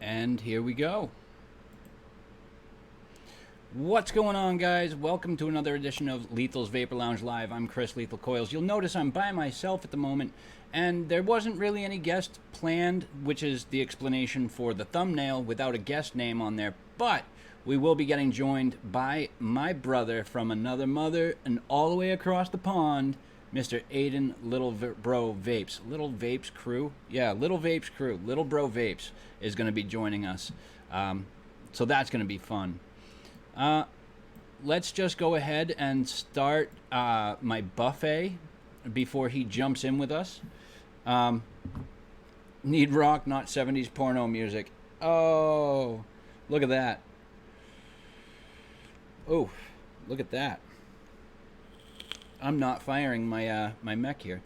And here we go. What's going on, guys? Welcome to another edition of Lethal's Vapor Lounge Live. I'm Chris Lethal Coils. You'll notice I'm by myself at the moment, and there wasn't really any guest planned, which is the explanation for the thumbnail without a guest name on there. But we will be getting joined by my brother from another mother and all the way across the pond, Mr. Aiden Little Bro Vapes. Little Vapes Crew? Yeah, Little Vapes Crew. Little Bro Vapes is going to be joining us. So that's going to be fun. Let's just go ahead and start my buffet before he jumps in with us. Need rock, not 70s porno music. Oh, look at that. Oh, look at that. I'm not firing my my mech here.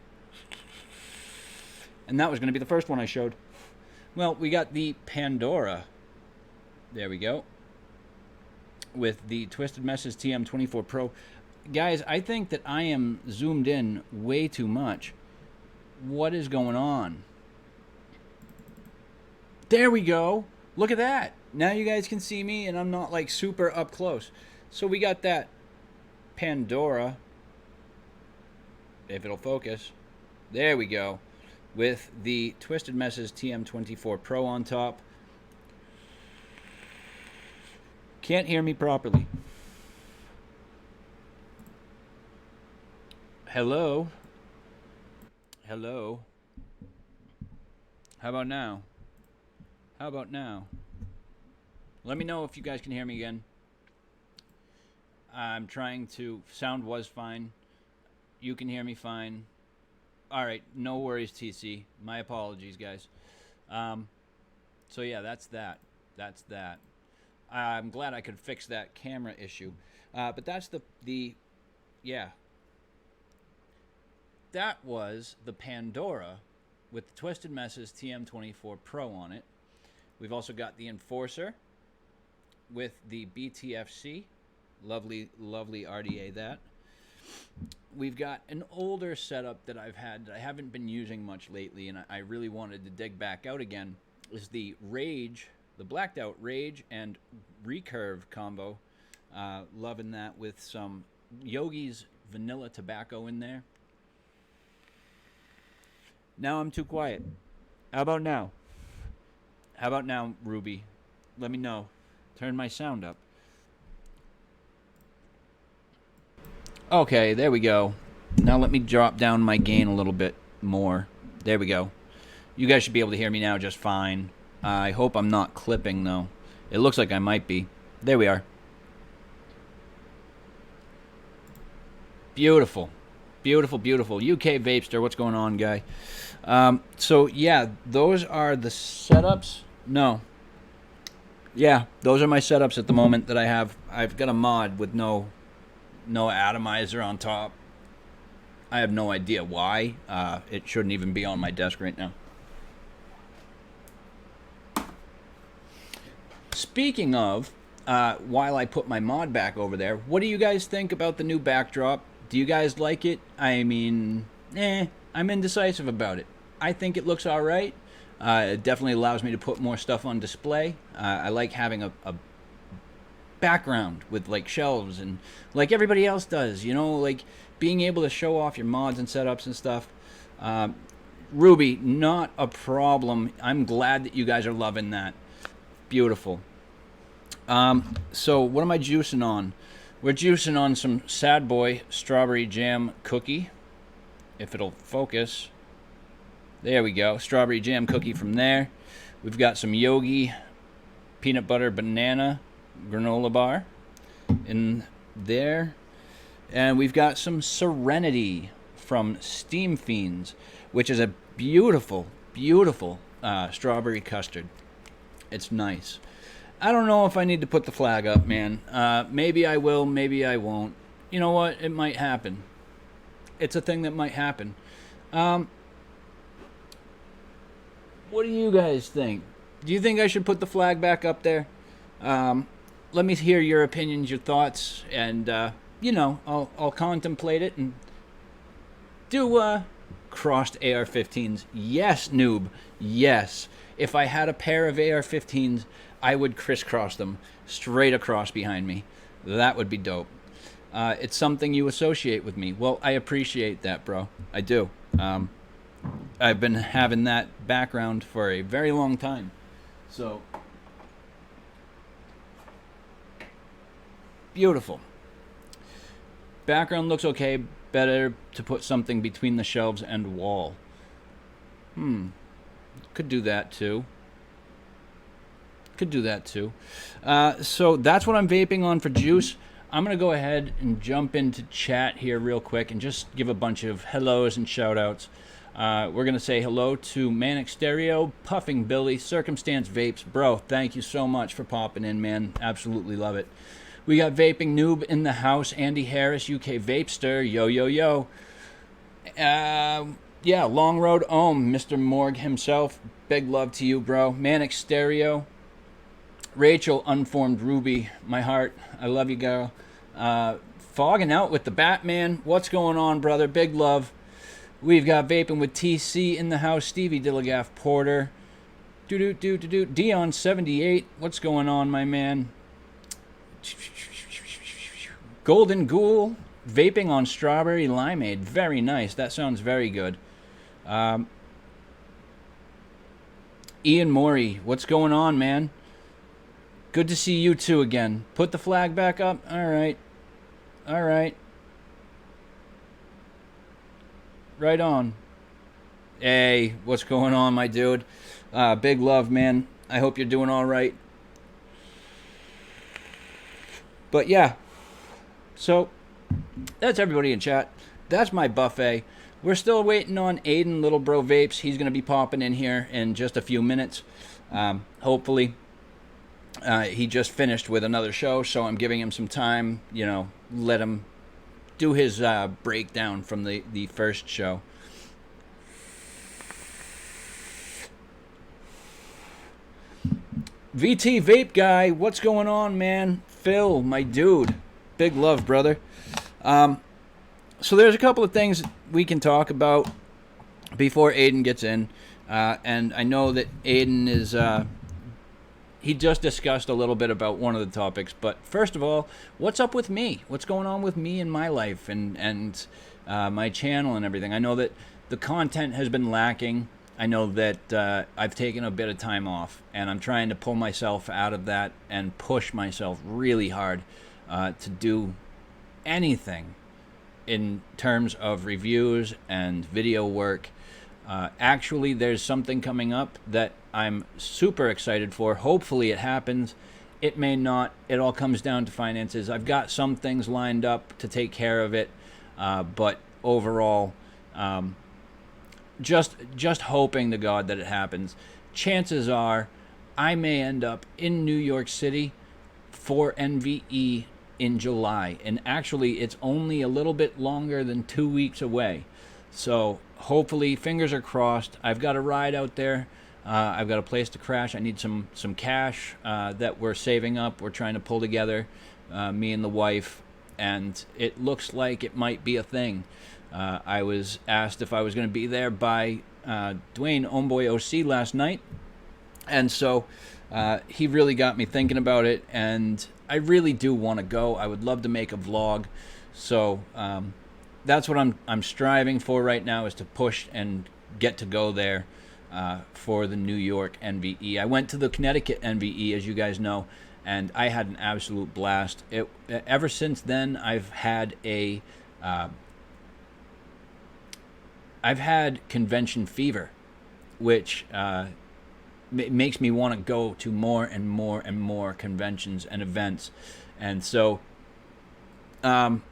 And that was going to be the first one I showed. Well, we got the Pandora. There we go. With the Twisted Messes TM24 Pro. Guys, I think that I am zoomed in way too much. What is going on? There we go. Look at that. Now you guys can see me and I'm not like super up close. So we got that Pandora. If it'll focus. There we go. With the Twisted Messes TM24 Pro on top. Can't hear me properly. Hello? Hello? How about now? How about now? Let me know if you guys can hear me again. I'm trying to... Sound was fine. You can hear me fine. Alright, no worries, TC. My apologies, guys. So yeah, that's that. That's that. I'm glad I could fix that camera issue. But that's yeah. That was the Pandora with the Twisted Messes TM24 Pro on it. We've also got the Enforcer with the BTFC. Lovely, lovely RDA that. We've got an older setup that I've had that I haven't been using much lately, and I really wanted to dig back out again, is the Rage, the Blacked Out Rage and Recurve combo. Loving that with some Yogi's vanilla tobacco in there. Now I'm too quiet. How about now? How about now, Ruby? Let me know. Turn my sound up. Okay, there we go. Now let me drop down my gain a little bit more. There we go. You guys should be able to hear me now just fine. I hope I'm not clipping, though. It looks like I might be. There we are. Beautiful. Beautiful, beautiful. UK Vapester, what's going on, guy? So, yeah, those are the setups. No. Yeah, those are my setups at the moment that I have. I've got a mod with no atomizer on top. I have no idea why. It shouldn't even be on my desk right now. Speaking of, while I put my mod back over there, what do you guys think about the new backdrop? Do you guys like it? I mean, I'm indecisive about it. I think it looks alright. It definitely allows me to put more stuff on display. I like having a background with like shelves and like everybody else does, you know, like being able to show off your mods and setups and stuff. Ruby, not a problem. I'm glad that you guys are loving that. Beautiful. So what am I juicing on? We're juicing on some Sad Boy strawberry jam cookie. If it'll focus. There we go. Strawberry jam cookie from there. We've got some Yogi peanut butter banana granola bar in there. And we've got some Serenity from Steam Fiends, which is a beautiful, beautiful strawberry custard. It's nice. I don't know if I need to put the flag up, man. Maybe I will, maybe I won't. You know what? It might happen. It's a thing that might happen. What do you guys think? Do you think I should put the flag back up there? Let me hear your opinions, your thoughts, and, you know, I'll contemplate it and do crossed AR-15s. Yes, noob. Yes. If I had a pair of AR-15s, I would crisscross them straight across behind me. That would be dope. It's something you associate with me. Well, I appreciate that, bro. I do. I've been having that background for a very long time. So, beautiful. Background looks okay. Better to put something between the shelves and wall. Could do that too. So that's what I'm vaping on for juice. I'm going to go ahead and jump into chat here real quick and just give a bunch of hellos and shout outs. We're going to say hello to Manic Stereo, Puffing Billy, Circumstance Vapes. Bro, thank you so much for popping in, man. Absolutely love it. We got Vaping Noob in the house, Andy Harris, UK Vapester, yo, yo, yo. Yeah, Long Road Ohm, Mr. Morg himself. Big love to you, bro. Manic Stereo. Rachel, Unformed Ruby, my heart. I love you, girl. Fogging out with the Batman. What's going on, brother? Big love. We've got Vaping with TC in the house. Stevie Dillagaff Porter. Dion78. What's going on, my man? Golden Ghoul. Vaping on Strawberry Limeade. Very nice. That sounds very good. Ian Morey. What's going on, man? Good to see you two again. Put the flag back up. All right. Right on. Hey, what's going on, my dude? Big love, man. I hope you're doing all right. But yeah. So, that's everybody in chat. That's my buffet. We're still waiting on Aiden, Little Bro Vapes. He's going to be popping in here in just a few minutes. Hopefully. He just finished with another show, so I'm giving him some time, let him do his breakdown from the first show. VT Vape Guy, what's going on, man? Phil, my dude. Big love, brother. So there's a couple of things we can talk about before Aiden gets in. And I know that Aiden is... he just discussed a little bit about one of the topics, but first of all, what's up with me? What's going on with me in my life and my channel and everything? I know that the content has been lacking. I know that I've taken a bit of time off, and I'm trying to pull myself out of that and push myself really hard to do anything in terms of reviews and video work. Actually, there's something coming up that I'm super excited for. Hopefully it happens. It may not. It all comes down to finances. I've got some things lined up to take care of it. But overall, just hoping to God that it happens. Chances are I may end up in New York City for NVE in July. And actually, it's only a little bit longer than 2 weeks away. So hopefully, fingers are crossed. I've got a ride out there. I've got a place to crash. I need some cash that we're saving up. We're trying to pull together, me and the wife, and it looks like it might be a thing. I was asked if I was going to be there by Dwayne Homeboy OC last night, and so he really got me thinking about it, and I really do want to go. I would love to make a vlog, so that's what I'm striving for right now, is to push and get to go there for the New York NVE. I went to the Connecticut NVE, as you guys know, and I had an absolute blast. Ever since then, I've had convention fever, which makes me want to go to more and more and more conventions and events, and so I'm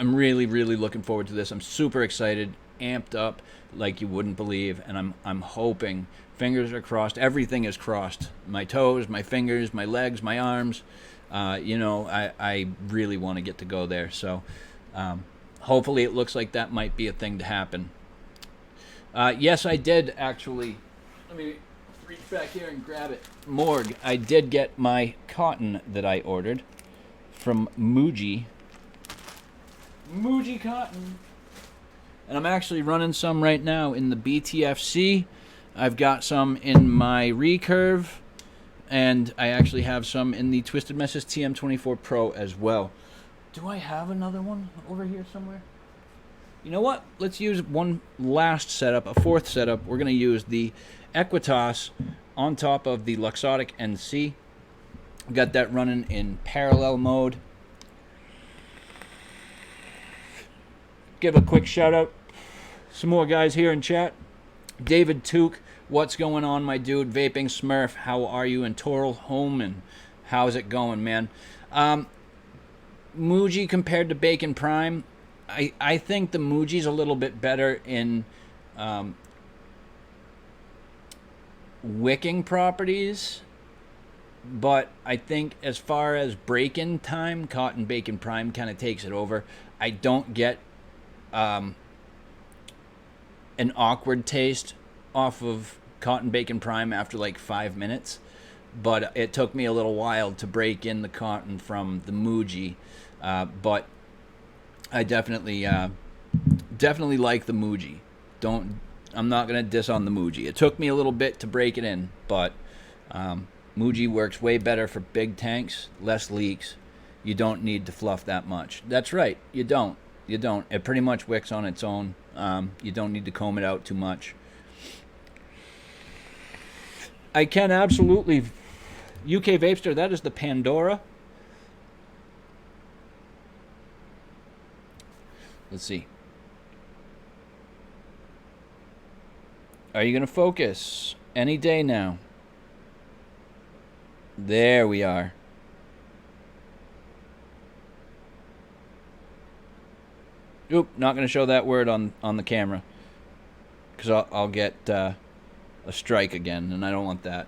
really, really looking forward to this. I'm super excited, amped up like you wouldn't believe, and I'm hoping, fingers are crossed, everything is crossed. My toes, my fingers, my legs, my arms. I really want to get to go there. So hopefully it looks like that might be a thing to happen. Yes, I did actually. Let me reach back here and grab it. Morg, I did get my cotton that I ordered from Muji. Muji cotton. And I'm actually running some right now in the BTFC. I've got some in my recurve, and I actually have some in the Twisted Messes TM24 Pro as well. Do I have another one over here somewhere? You know what? Let's use one last setup, a fourth setup. We're going to use the Equitas on top of the Luxottic NC. Got that running in parallel mode. Give a quick shout out. Some more guys here in chat. David Took, what's going on, my dude? Vaping Smurf, how are you? And Toral Holman, how's it going, man? Muji compared to Bacon Prime, I think the Muji's a little bit better in wicking properties, but I think as far as break-in time, Cotton Bacon Prime kind of takes it over. I don't get an awkward taste off of Cotton Bacon Prime after like 5 minutes, but it took me a little while to break in the cotton from the Muji, but I definitely like the Muji. I'm not gonna diss on the Muji. It took me a little bit to break it in, but Muji works way better for big tanks, less leaks. You don't need to fluff that much. That's right, you don't. It pretty much wicks on its own. You don't need to comb it out too much. I can absolutely. UK Vapester, that is the Pandora. Let's see. Are you going to focus? Any day now. There we are. Oop, not going to show that word on the camera. Because I'll get a strike again, and I don't want that.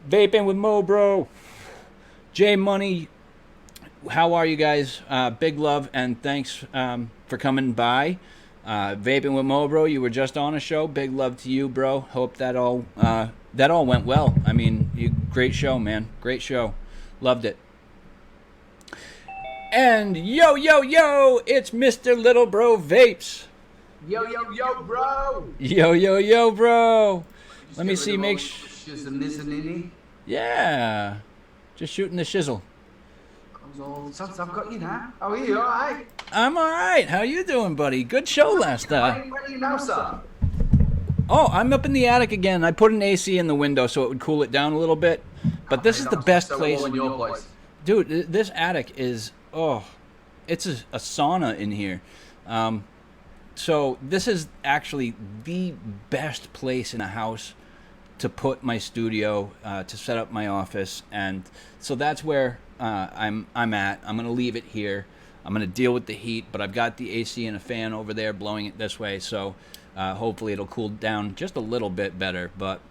Vaping with Mo, bro. J Money, how are you guys? Big love, and thanks for coming by. Vaping with Mo, bro, you were just on a show. Big love to you, bro. Hope that all went well. I mean, great show, man. Great show. Loved it. And yo, it's Mr. Little Bro Vapes. Yo, bro. Yo, bro. Let me see, make sure. Yeah. Just shooting the shizzle. I've got you now. How are you? All right? I'm all right. How you doing, buddy? Good show last time. Where are you now, sir? Oh, I'm up in the attic again. I put an AC in the window so it would cool it down a little bit. But this is the best place. Dude, this attic is, it's a sauna in here. So this is actually the best place in a house to put my studio, to set up my office. And so that's where I'm at. I'm going to leave it here. I'm going to deal with the heat, but I've got the AC and a fan over there blowing it this way. So hopefully it'll cool down just a little bit better. But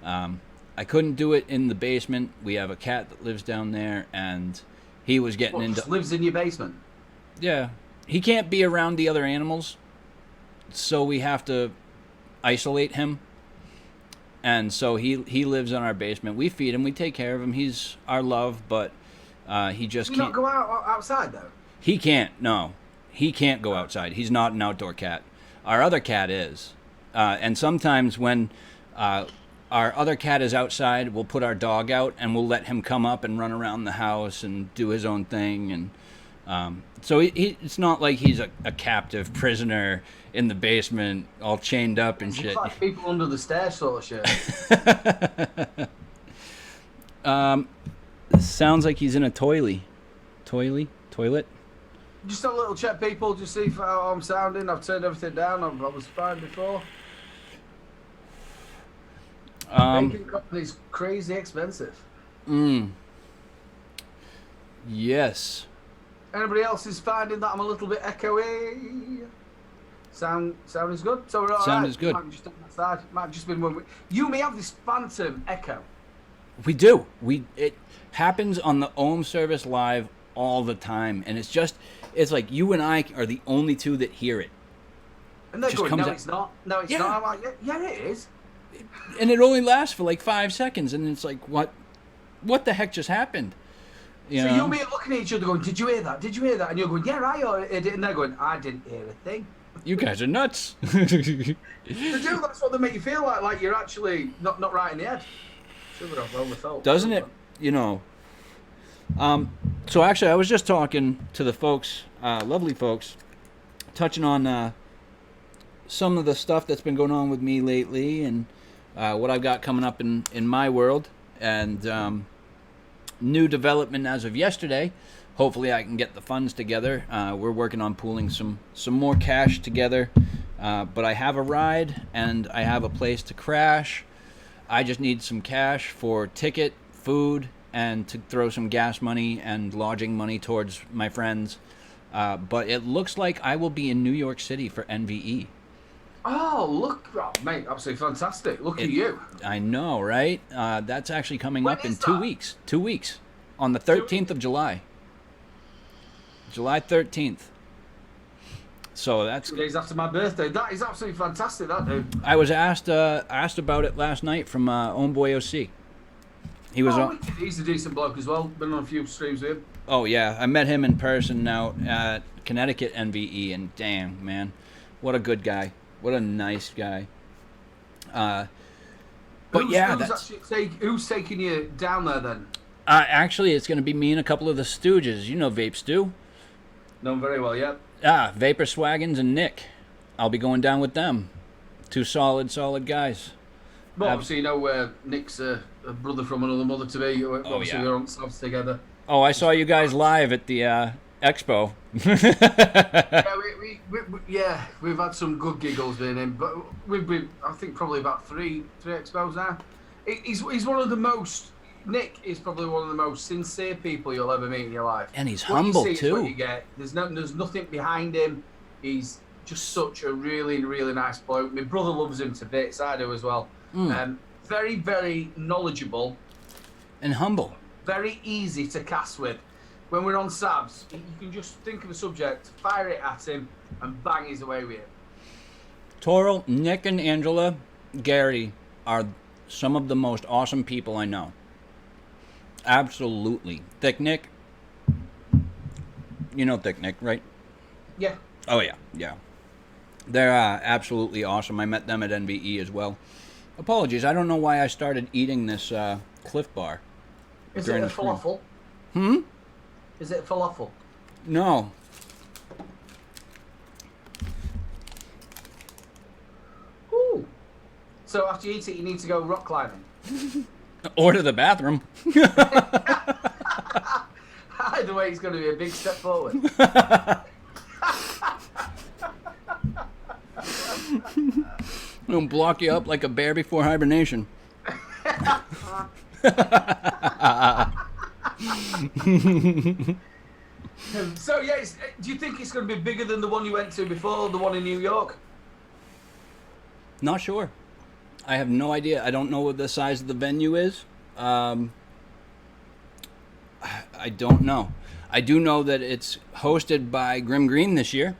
I couldn't do it in the basement. We have a cat that lives down there, and he was getting into... Just lives in your basement? Yeah. He can't be around the other animals, so we have to isolate him. And so he lives in our basement. We feed him. We take care of him. He's our love, but he just can't... Can you not go outside, though? He can't, no. He can't go outside. He's not an outdoor cat. Our other cat is. And sometimes when our other cat is outside, we'll put our dog out, and we'll let him come up and run around the house and do his own thing. And so it's not like he's a captive prisoner in the basement, all chained up and shit. It's like people under the stairs sort of shit. Sounds like he's in a toilet. Just a little check, people, just see how I'm sounding. I've turned everything down. I was fine before. Baking company's crazy expensive. Yes. Anybody else is finding that I'm a little bit echoey? Sound is good. So we're all Sound right. is good. Might just on that side. Might just been when you may have this phantom echo. We do. It happens on the Ohm service live all the time, and it's like you and I are the only two that hear it. And they're going, no, it's not. No, it's not. I'm like, yeah, it is. And it only lasts for like 5 seconds, and it's like, what the heck just happened? So you'll be looking at each other going, did you hear that? Did you hear that? And you're going, yeah, I heard it. And they're going, I didn't hear a thing. You guys are nuts. They do. That's what they make you feel like you're actually not right in the head. Sugar off well the felt. Doesn't it? You know. So actually, I was just talking to the folks, lovely folks, touching on some of the stuff that's been going on with me lately and what I've got coming up in my world. And new development as of yesterday. Hopefully I can get the funds together. We're working on pooling some more cash together. But I have a ride and I have a place to crash. I just need some cash for ticket, food, and to throw some gas money and lodging money towards my friends. But it looks like I will be in New York City for NVE. Oh, look, mate, absolutely fantastic. Look at you. I know, right? That's actually coming When up in is 2 that? weeks. 2 weeks. On the 13th of July. July 13th. So that's... 2 days after my birthday. That is absolutely fantastic, that dude. I was asked about it last night from Homeboy OC. He was on... He's a decent bloke as well. Been on a few streams with him. Oh, yeah. I met him in person now at Connecticut NVE, and damn, man. What a good guy. What a nice guy. But who's taking you down there then? Actually, it's going to be me and a couple of the Stooges. You know Vape Stew? Know him very well, yeah. Vapor Swaggins and Nick. I'll be going down with them. Two solid guys. Well, obviously, you know, Nick's a brother from another mother to me. Obviously, yeah. we're on subs together. Oh, I saw you guys live at the expo. Yeah, we've had some good giggles with him, but we've I think probably about three expos now. He's one of the most. Nick is probably one of the most sincere people you'll ever meet in your life. And he's what humble you see too. Is what you get. There's nothing behind him. He's just such a really, really nice bloke. My brother loves him to bits. I do as well. Very, very knowledgeable. And humble. Very easy to cast with. When we're on Sabs, you can just think of a subject, fire it at him, and bang, he's away with it. Toral, Nick and Angela, Gary are some of the most awesome people I know. Absolutely. Thick Nick. You know Thick Nick, right? Yeah. Oh, yeah. They're absolutely awesome. I met them at NVE as well. Apologies, I don't know why I started eating this Cliff Bar. Is it a falafel? Is it a falafel? No. Ooh. So after you eat it, you need to go rock climbing. Or to the bathroom. Either way, it's going to be a big step forward. It'll block you up like a bear before hibernation. So, yeah, do you think it's going to be bigger than the one you went to before, the one in New York? Not sure. I have no idea. I don't know what the size of the venue is. I don't know. I do know that it's hosted by Grim Green this year.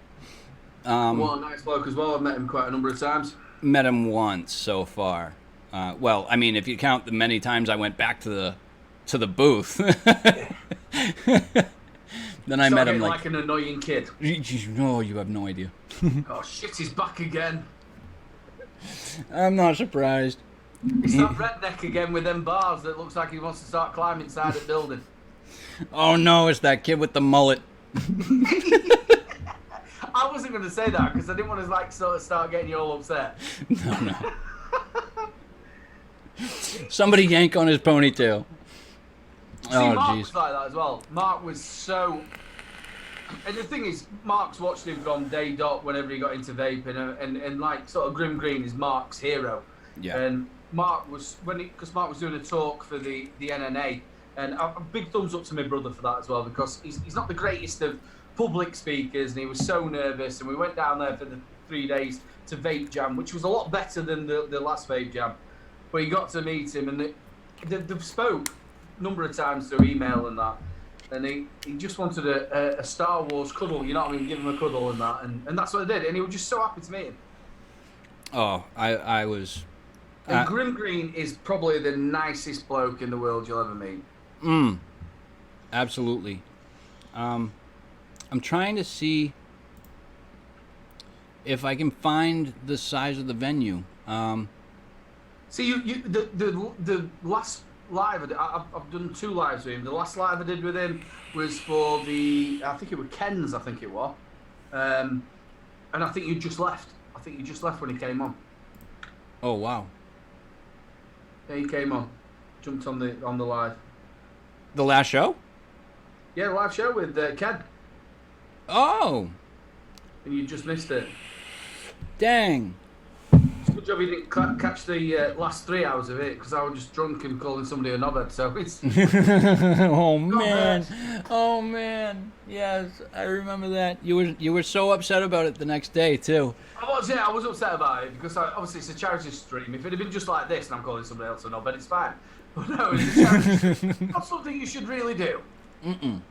What a nice bloke as well. I've met him quite a number of times. Met him once so far. Well, I mean, if you count the many times I went back to the booth, then I met him like an annoying kid. No, you have no idea. Oh shit, he's back again. I'm not surprised. It's that redneck again with them bars that looks like he wants to start climbing inside the building. Oh no, it's that kid with the mullet. I wasn't going to say that because I didn't want to sort of start getting you all upset. No. Somebody yank on his ponytail. See, Mark was like that as well. Mark was so... And the thing is, Mark's watched him from day dot whenever he got into vaping, and like sort of Grim Green is Mark's hero. Yeah. And Mark was because Mark was doing a talk for the NNA, and a big thumbs up to my brother for that as well, because he's not the greatest of public speakers, and he was so nervous. And we went down there for the 3 days to Vape Jam, which was a lot better than the last Vape Jam. But you got to meet him, and they've spoke a number of times through email and that. And he just wanted a Star Wars cuddle, you know what I mean? Give him a cuddle and that. And that's what I did. And he was just so happy to meet him. Oh, I was... And Grim Green is probably the nicest bloke in the world you'll ever meet. Absolutely. I'm trying to see if I can find the size of the venue. See, the last live I've done 2 lives with him. The last live I did with him was for I think it was Ken's. I think it was, and I think you just left. I think you just left when he came on. Oh wow. Yeah, he came on, jumped on the live. The last show? Yeah, live show with Ken, Oh, and you just missed it. dang. It's a good job you didn't catch the last 3 hours of it, because I was just drunk and calling somebody a knobhead. So it's Oh man. Oh man. Yes, I remember that. You were so upset about it the next day too. I was upset about it because obviously it's a charity stream. If it had been just like this and I'm calling somebody else a knobhead, it's fine. But no, it's a charity stream. Not something you should really do. Mm-mm.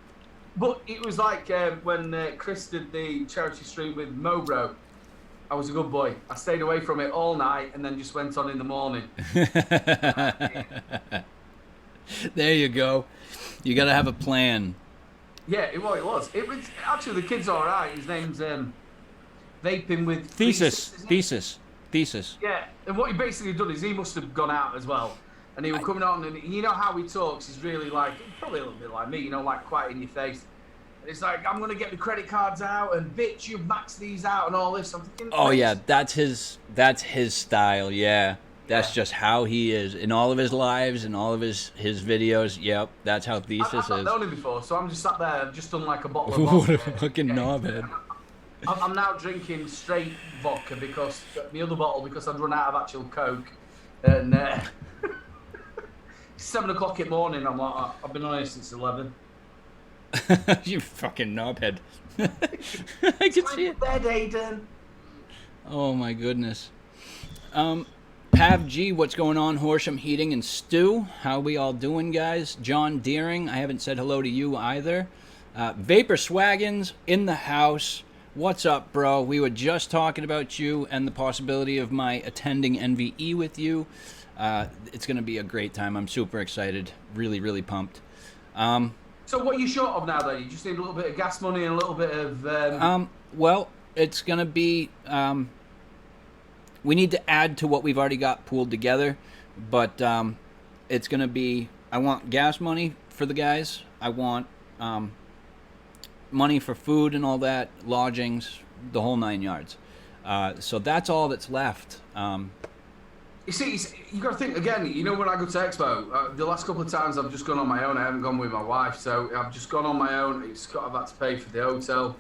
But it was like when Chris did the charity stream with Mobro. I was a good boy. I stayed away from it all night and then just went on in the morning. There you go. You got to have a plan. Yeah, it was. It was actually, the kid's all right. His name's Vaping with Thesis. Yeah, and what he basically done is he must have gone out as well, and he was coming on, and you know how he talks is really like, probably a little bit like me, you know, like quite in your face. And it's like, I'm gonna get the credit cards out, and bitch, you've maxed these out, and all this. I'm thinking, Oh yeah, that's his style. Yeah. That's Yeah. just how he is in all of his lives and all of his videos. Yep, that's how Thesis I've not is. known him before, so I'm just sat there, I've just done like a bottle of What vodka. a fucking knobhead. I'm now drinking straight vodka because the other bottle, because I'd run out of actual Coke, and 7 o'clock in the morning. I'm like, I've been on here since 11. You fucking knobhead. I can see it. Bed, Aiden. Oh my goodness. Pav G, what's going on? Horsham Heating and Stew. How we all doing, guys? John Deering, I haven't said hello to you either. Vapor Swaggins in the house. What's up, bro? We were just talking about you and the possibility of my attending NVE with you. It's going to be a great time. I'm super excited. Really, really pumped. So what are you short of now, though? You just need a little bit of gas money and a little bit of... Well, it's going to be... we need to add to what we've already got pooled together, but it's going to be... I want gas money for the guys. I want money for food and all that, lodgings, the whole 9 yards. So that's all that's left. You see, you got to think, again, you know, when I go to Expo, the last couple of times I've just gone on my own. I haven't gone with my wife, so I've just gone on my own. I've had to pay for the hotel.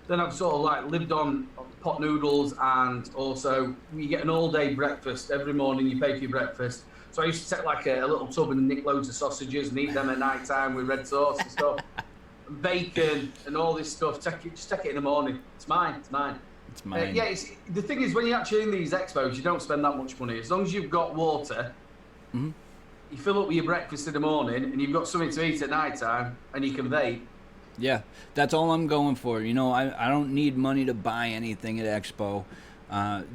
Then I've sort of like lived on pot noodles, and also you get an all-day breakfast. Every morning you pay for your breakfast. So I used to take like a little tub and nick loads of sausages and eat them at night time with red sauce and stuff. And bacon and all this stuff. Just take it in the morning. It's mine. It's mine. Yeah, the thing is, when you're actually in these expos, you don't spend that much money. As long as you've got water, you fill up with your breakfast in the morning, and you've got something to eat at night time, and you can vape. Yeah, that's all I'm going for. You know, I don't need money to buy anything at Expo.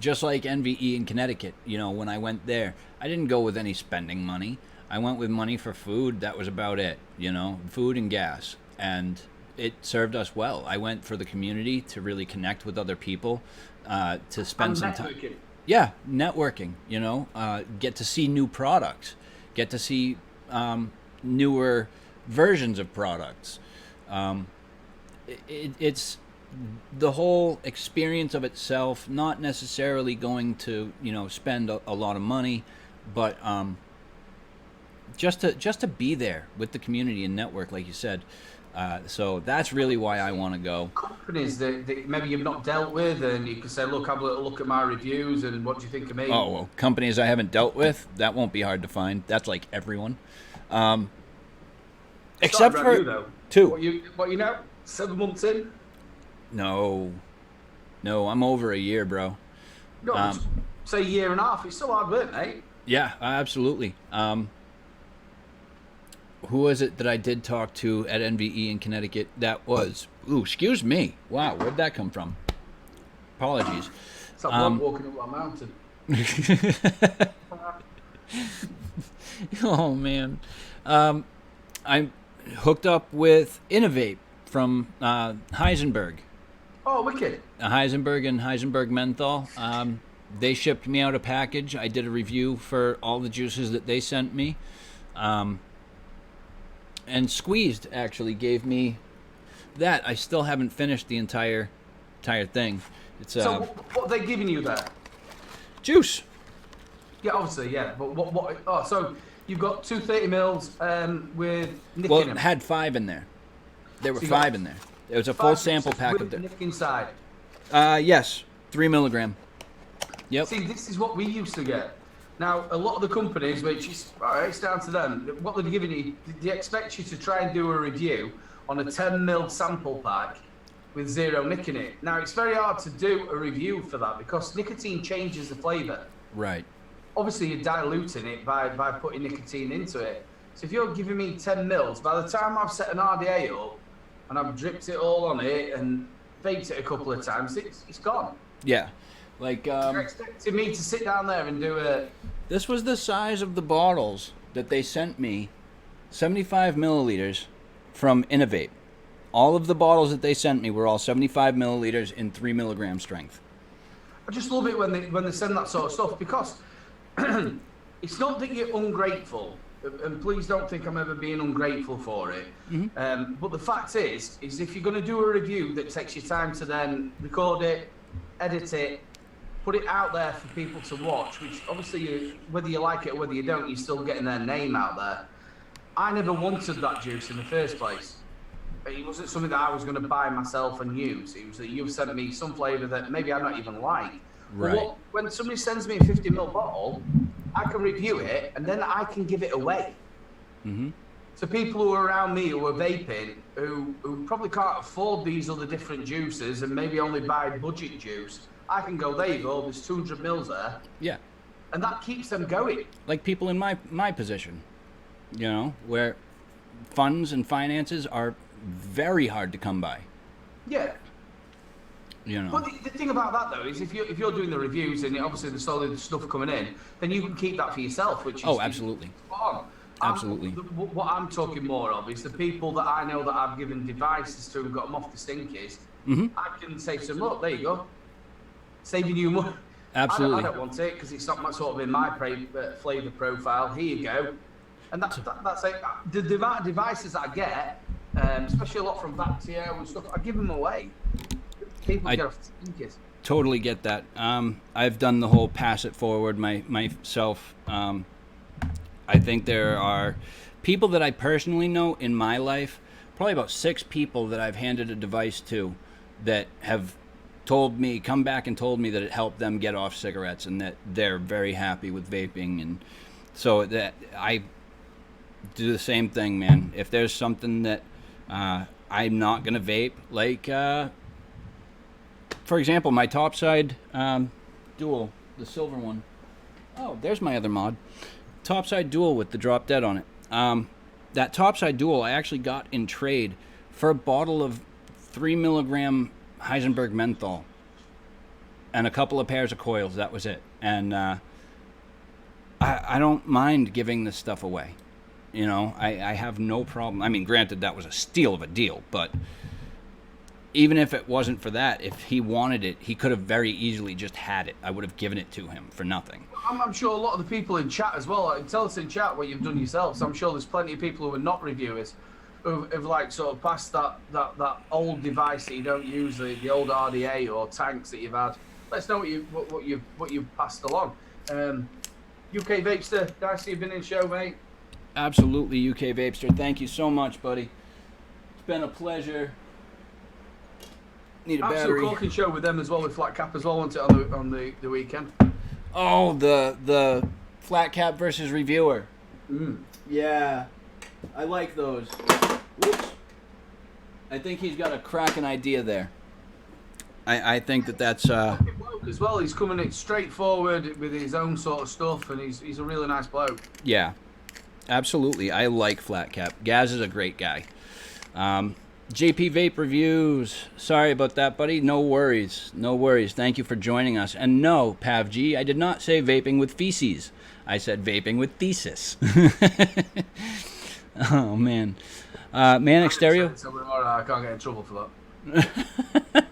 Just like NVE in Connecticut, you know, when I went there, I didn't go with any spending money. I went with money for food. That was about it, you know, food and gas. And it served us well. I went for the community to really connect with other people, to spend some time. Yeah, networking, you know, get to see new products, get to see newer versions of products. It's the whole experience of itself, not necessarily going to, you know, spend a lot of money, but just to be there with the community and network, like you said. So that's really why I want to go. Companies that maybe you've not dealt with, and you can say, look, have a little look at my reviews, and what do you think of me? Oh, well, companies I haven't dealt with, that won't be hard to find. That's like everyone. Except for you, though. 2. What you know? 7 months in? No, I'm over a year, bro. No, say a year and a half. It's still hard work, mate. Yeah, absolutely. Who was it that I did talk to at NVE in Connecticut? That was... Ooh, excuse me. Wow, where'd that come from? Apologies. It's like bloke walking up a mountain. Oh, man. I'm hooked up with Innovate from Heisenberg. Oh, wicked. Heisenberg and Heisenberg Menthol. They shipped me out a package. I did a review for all the juices that they sent me. And Squeezed actually gave me that. I still haven't finished the entire thing. It's So what are they giving you there? juice. Yeah, obviously, yeah. But what? Oh, so you've got 230 mils with Nick Well, in it them. had 5 in there. There were So you got 5 in there. It was a full 5 sample juices pack with of the. Nick inside. Yes, 3 milligram. Yep. See, this is what we used to get. Now, a lot of the companies, which is, all right, it's down to them, what they're giving you, they expect you to try and do a review on a 10 mil sample pack with 0 nic in it. Now, it's very hard to do a review for that because nicotine changes the flavour. Right. Obviously, you're diluting it by putting nicotine into it. So if you're giving me 10 mils, by the time I've set an RDA up and I've dripped it all on it and vaped it a couple of times, it's gone. Yeah. Like You're expecting me to sit down there and do a... this was the size of the bottles that they sent me, 75 milliliters from Innovate. All of the bottles that they sent me were all 75 milliliters in 3 milligram strength. I just love it when they send that sort of stuff because it's not that you're ungrateful, and please don't think I'm ever being ungrateful for it. But the fact is if you're going to do a review that takes you time to then record it, edit it, put it out there for people to watch, which obviously, whether you like it or whether you don't, you're still getting their name out there. I never wanted that juice in the first place. It wasn't something that I was going to buy myself and use. It was that you've sent me some flavour that maybe I don't even like. Right. When somebody sends me a 50 ml bottle, I can review it and then I can give it away. To people who are around me who are vaping, who probably can't afford these other different juices and maybe only buy budget juice, I can go, there you go, there's 200 mils there. Yeah. And that keeps them going. Like people in my position, you know, where funds and finances are very hard to come by. Yeah. You know. But the thing about that though is if you're doing the reviews and obviously the solid stuff coming in, then you can keep that for yourself, which is Oh, absolutely. spot on. Absolutely. What I'm talking more of is the people that I know that I've given devices to and got them off the stinkies. I can say to them, look, there you go, saving you money. Absolutely. I don't want it because it's not my sort of in my flavour profile. Here you go. And that's it. The devices that I get, especially a lot from Vactio and stuff, I give them away. People get off the stinkers. Totally get that. I've done the whole pass it forward myself. I think there are people that I personally know in my life, probably about 6 people that I've handed a device to that have come back and told me that it helped them get off cigarettes and that they're very happy with vaping. And so that I do the same thing, man. If there's something that I'm not going to vape, like, for example, my Topside Dual, the silver one. Oh, there's my other mod. Topside Dual with the Drop Dead on it. That Topside Dual I actually got in trade for a bottle of 3 milligram Heisenberg Menthol and a couple of pairs of coils. That was it. And I don't mind giving this stuff away. You know, I have no problem. I mean, granted, that was a steal of a deal, but even if it wasn't for that, if he wanted it, he could have very easily just had it. I would have given it to him for nothing. I'm sure a lot of the people in chat as well, tell us in chat what you've done yourselves. I'm sure there's plenty of people who are not reviewers who've like sort of passed that old device that you don't use, the old RDA or tanks that you've had. Let us know what you've passed along. UK Vapester, Dicey, you've been in the show, mate. Absolutely, UK Vapester. Thank you so much, buddy. It's been a pleasure. Need a Absolute battery. corking show with them as well, with Flat Cap as well, wasn't it, on the weekend? Oh, the Flat Cap versus Reviewer. Yeah, I like those. Whoops. I think he's got a cracking idea there. I think that's as well. He's coming in straightforward with his own sort of stuff, and he's a really nice bloke. Yeah, absolutely. I like Flat Cap. Gaz is a great guy. JP Vape Reviews. Sorry about that, buddy. No worries. No worries. Thank you for joining us. And no, PavG, I did not say vaping with feces. I said vaping with thesis. Oh, man. Manic Stereo. I can't get in trouble for that.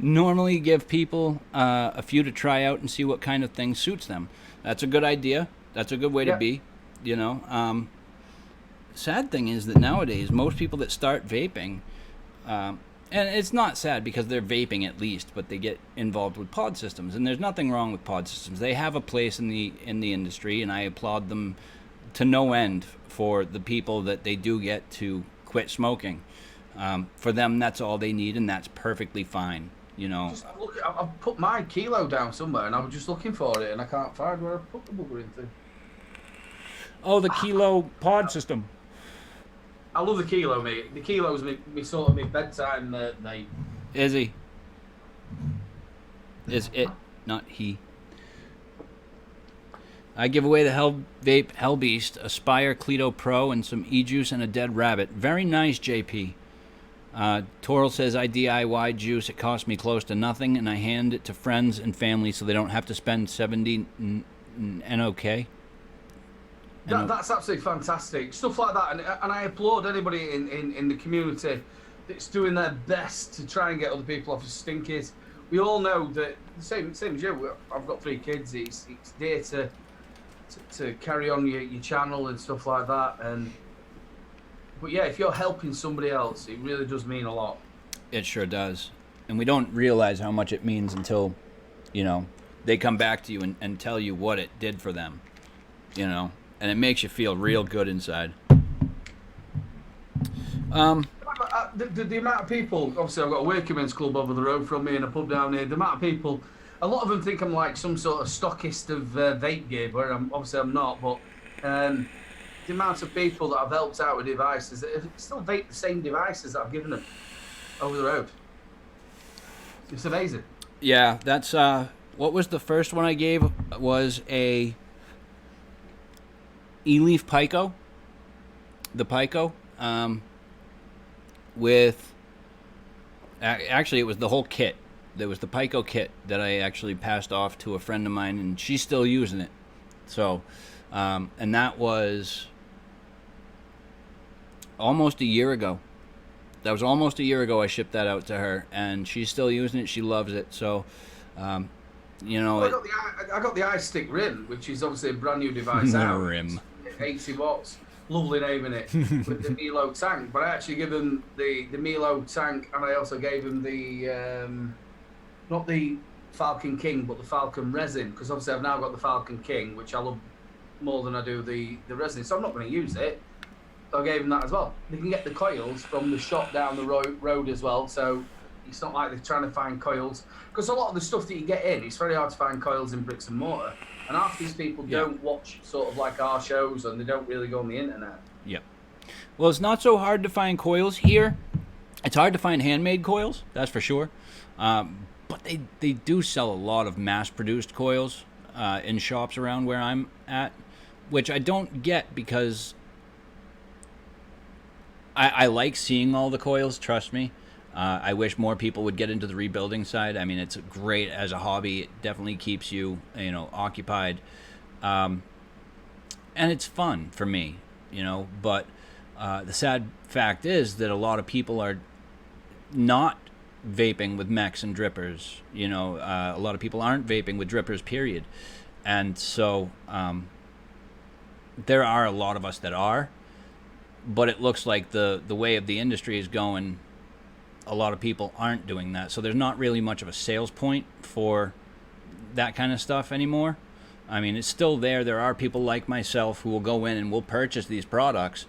normally give people a few to try out and see what kind of thing suits them. That's a good idea. That's a good way to Yeah. be. You know, sad thing is that nowadays most people that start vaping, and it's not sad because they're vaping at least, but they get involved with pod systems, and there's nothing wrong with pod systems. They have a place in the industry, and I applaud them to no end for the people that they do get to quit smoking. For them, that's all they need, and that's perfectly fine. You know. I've put my kilo down somewhere, and I was just looking for it, and I can't find where I put the bugger into. Oh, the Kilo pod system. I love the kilo, mate. The kilo's me sort of my bedtime night. Is he? Is it? Not he. I give away the Hell Vape Hell Beast, a Spire Cleto Pro, and some e-juice and a dead rabbit. Very nice, JP. Toral says I DIY juice. It cost me close to nothing, and I hand it to friends and family so they don't have to spend 70 NOK. That's absolutely fantastic. Stuff like that, and I applaud anybody in the community that's doing their best to try and get other people off of stinkies. We all know that same as you. I've got 3 kids. It's dear to carry on your channel and stuff like that. But yeah, if you're helping somebody else, it really does mean a lot. It sure does, and we don't realize how much it means until, you know, they come back to you and tell you what it did for them. You know. And it makes you feel real good inside. The amount of people, obviously I've got a working men's club over the road from me and a pub down here. The amount of people, a lot of them think I'm like some sort of stockist of vape gear, where I'm not. But the amount of people that I've helped out with devices that still vape the same devices that I've given them over the road. It's amazing. Yeah, that's what was the first one I gave was a E-Leaf Pico, the Pico, with actually it was the whole kit. There was the Pico kit that I actually passed off to a friend of mine, and she's still using it. So, and that was almost a year ago. That was almost a year ago I shipped that out to her, and she's still using it. She loves it. So, you know, well, I got the iStick Rim, which is obviously a brand new device out. Rim. 80 watts, lovely name in it, with the Milo tank. But I actually give him the Milo tank, and I also gave him the not the Falcon King, but the Falcon Resin, because obviously I've now got the Falcon King, which I love more than I do the resin. So I'm not going to use it. So I gave him that as well. They can get the coils from the shop down the road as well. So it's not like they're trying to find coils, because a lot of the stuff that you get in, it's very hard to find coils in bricks and mortar. And half these people don't watch sort of like our shows, and they don't really go on the internet. Yep. Well, it's not so hard to find coils here. It's hard to find handmade coils, that's for sure. But they do sell a lot of mass-produced coils in shops around where I'm at, which I don't get because I like seeing all the coils, trust me. I wish more people would get into the rebuilding side. I mean, it's great as a hobby. It definitely keeps you, occupied. And it's fun for me, but the sad fact is that a lot of people are not vaping with mechs and drippers. A lot of people aren't vaping with drippers, period. And so there are a lot of us that are, but it looks like the way of the industry is going, a lot of people aren't doing that. So there's not really much of a sales point for that kind of stuff anymore. I mean, it's still there. There are people like myself who will go in and will purchase these products,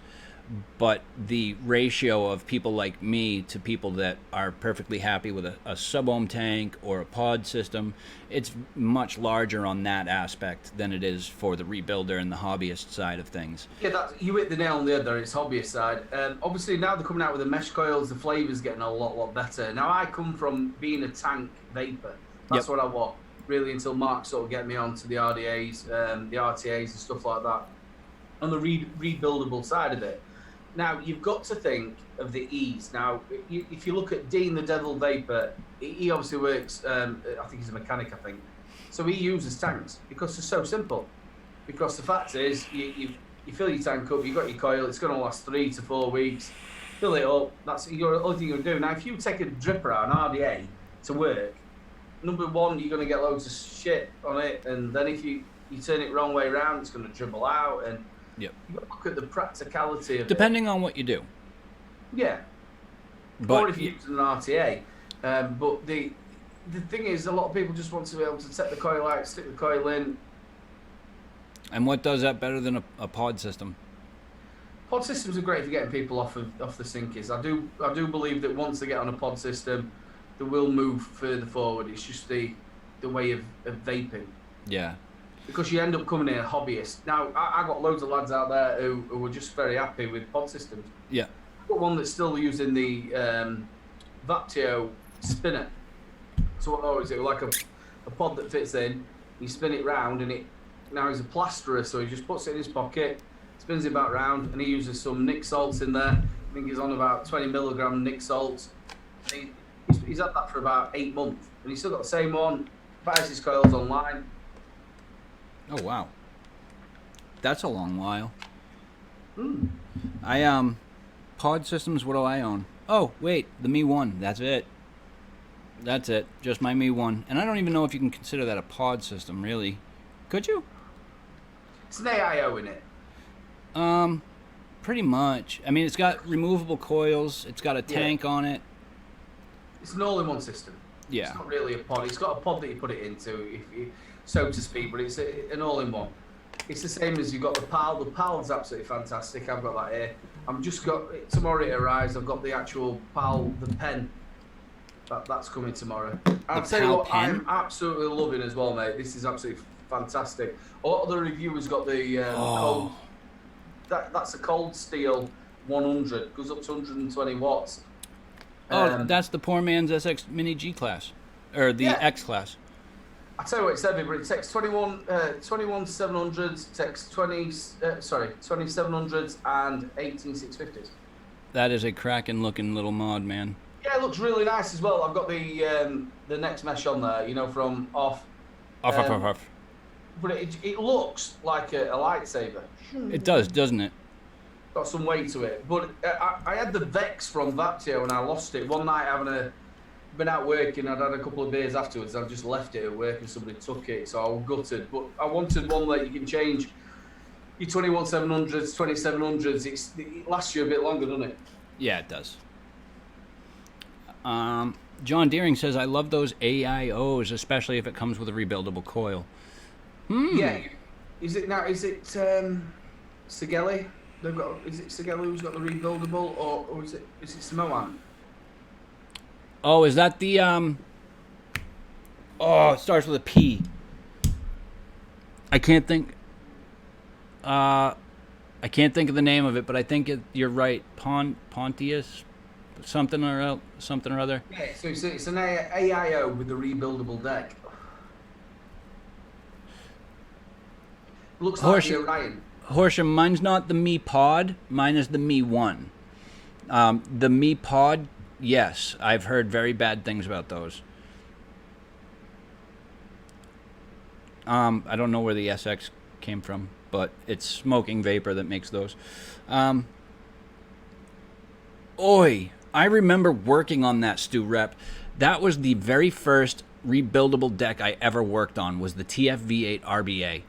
but the ratio of people like me to people that are perfectly happy with a sub-ohm tank or a pod system, it's much larger on that aspect than it is for the rebuilder and the hobbyist side of things. Yeah, you hit the nail on the head there. It's hobbyist side. Obviously, now they're coming out with the mesh coils. The flavour's getting a lot better. Now, I come from being a tank vapor. That's what I want, really, until Mark sort of get me onto the RDAs, the RTAs and stuff like that, on the rebuildable side of it. Now, you've got to think of the ease. Now, if you look at Dean the Devil Vapor, he obviously works, I think he's a mechanic, So he uses tanks because they're so simple. Because the fact is, you fill your tank up, you've got your coil, it's going to last 3 to 4 weeks. Fill it up, that's the only thing you're going to do. Now, if you take a dripper out, an RDA, to work, number one, you're going to get loads of shit on it, and then if you turn it wrong way around, it's going to dribble out, and Yep. you've got to look at the practicality of it. Depending on what you do. Yeah. But Or if you're using an RTA. But the thing is, a lot of people just want to be able to take the coil out, stick the coil in. And what does that better than a pod system? Pod systems are great for getting people off the sinkers. I do believe that once they get on a pod system, they will move further forward. It's just the way of vaping. Yeah. Because you end up coming in a hobbyist. Now, I got loads of lads out there who were just very happy with pod systems. Yeah. I've got one that's still using the Vaptio spinner. So what is it? Like a pod that fits in. You spin it round, and now he's a plasterer, so he just puts it in his pocket, spins it back round, and he uses some Nick salts in there. I think he's on about 20 milligram Nick salts. He's had that for about 8 months, and he's still got the same one. Buys his coils online. Oh wow. That's a long while. Mm. I pod systems, what do I own? Oh, wait, the Mi 1. That's it. That's it. Just my Mi 1. And I don't even know if you can consider that a pod system, really. Could you? It's an AIO in it. Pretty much. I mean, it's got removable coils. It's got a tank on it. It's an all-in-one system. Yeah. It's not really a pod. It's got a pod that you put it into, so to speak, but it's an all-in-one. It's the same as you've got the PAL. The PAL's absolutely fantastic. I've got that here. I'm just got, tomorrow it arrives, I've got the actual PAL, the pen. That's coming tomorrow. And I'll tell you PAL what, pen? I'm absolutely loving as well, mate. This is absolutely fantastic. A lot of the reviewers got the cold. That's a cold steel 100. Goes up to 120 watts. That's the poor man's SX Mini G class. Or the X class. I tell you what, it's heavy, but it takes 21 700s, takes 2700s and 18650s. That is a cracking looking little mod, man. Yeah, it looks really nice as well. I've got the next mesh on there, from off. Off. But it looks like a lightsaber. It does, doesn't it? Got some weight to it. But I had the Vex from Vaptio and I lost it one night been out working. I'd had a couple of beers afterwards. I just left it at work and somebody took it, so I was gutted. But I wanted one that you can change your 21 700s, 2700s. It lasts you a bit longer, doesn't it? Yeah, it does. John Deering says, I love those AIOs, especially if it comes with a rebuildable coil. Yeah. Is it Sigelli? Is it Sigelli who's got the rebuildable, or is it Samoan? Oh, is that the, it starts with a P. I can't think of the name of it, but I think you're right. Pontius, something or other. Yeah, so it's an AIO with the rebuildable deck. Looks like the Orion. Horsham, mine's not the Mi Pod. Mine is the Mi 1. The Mi Pod, yes, I've heard very bad things about those. I don't know where the SX came from, but it's smoking vapor that makes those. I remember working on that, Stu Rep. That was the very first rebuildable deck I ever worked on, was the TFV8 RBA.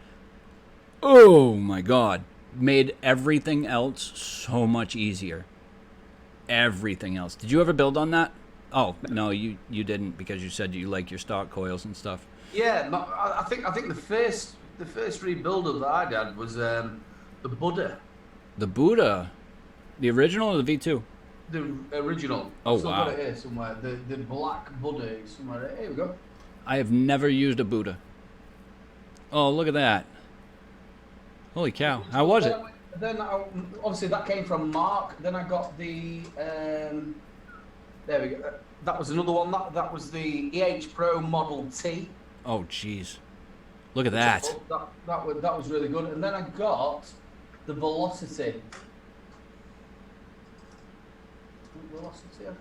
Oh my God. Made everything else so much easier. Everything else. Did you ever build on that? Oh, no, you didn't, because you said you like your stock coils and stuff. Yeah, I think the first rebuilder that I did was the Buddha. The Buddha? The original or the V2? The original. Oh, Still wow. got it here somewhere. The black Buddha is somewhere. Here we go. I have never used a Buddha. Oh, look at that. Holy cow. How was it? Then obviously that came from Mark. Then I got the there we go. That was another one. That was the EH Pro Model T. Oh, jeez. Look at that. That was really good. And then I got the Velocity. Velocity, I think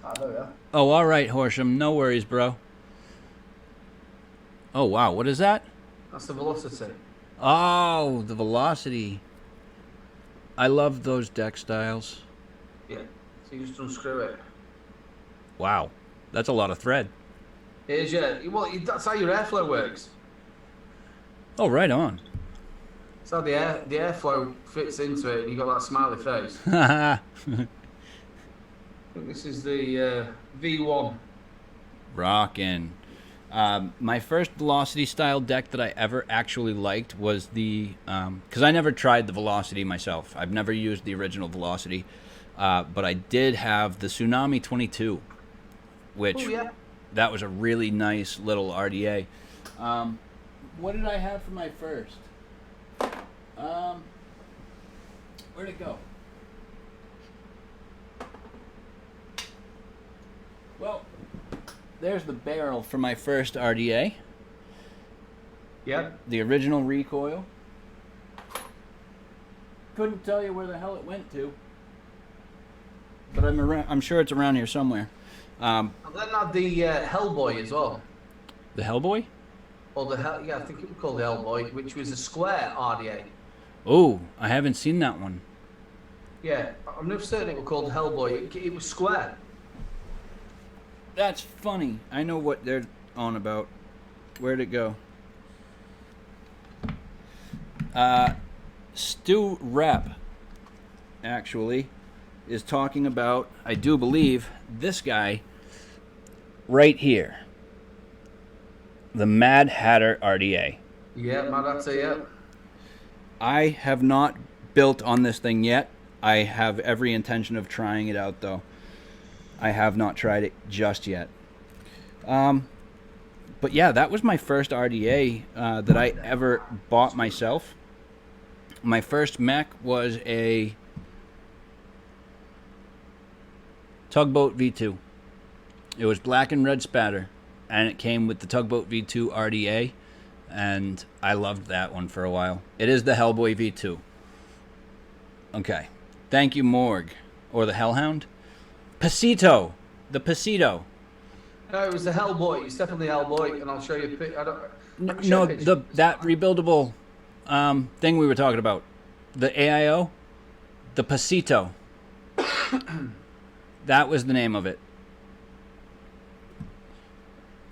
I got. There we are. Oh, all right, Horsham. No worries, bro. Oh, wow. What is that? That's the Velocity. Oh, the Velocity. I love those deck styles. Yeah. So you just unscrew it. Wow, that's a lot of thread. It is, yeah. Well, that's how your airflow works. Oh, right on. So the airflow fits into it, and you got that smiley face. I think this is the V1. Rockin'. My first Velocity style deck that I ever actually liked was the because I never tried the Velocity myself. I've never used the original Velocity, but I did have the Tsunami 22, which Oh yeah. that was a really nice little RDA. What did I have for my first? Where'd it go? Well, there's the barrel for my first RDA. Yep. The original recoil. Couldn't tell you where the hell it went to, but I'm sure it's around here somewhere. And then had the Hellboy as well. The Hellboy? Or yeah, I think it was called the Hellboy, which was a square RDA. Oh, I haven't seen that one. Yeah, I'm not certain it was called Hellboy. It was square. That's funny. I know what they're on about. Where'd it go? Stu Rep, actually, is talking about, I do believe, this guy right here. The Mad Hatter RDA. Yeah, Mad Hatter, yeah. I have not built on this thing yet. I have every intention of trying it out, though. I have not tried it just yet. But yeah, that was my first RDA that I ever bought myself. My first mech was a Tugboat V2. It was black and red spatter, and it came with the Tugboat V2 RDA, and I loved that one for a while. It is the Hellboy V2. Okay. Thank you, Morg. Or the Hellhound? Pasito. The Pasito. No, it was the Hellboy. It's definitely Hellboy, and I'll show you a pic. No, that rebuildable thing we were talking about. The AIO? The Pasito. That was the name of it.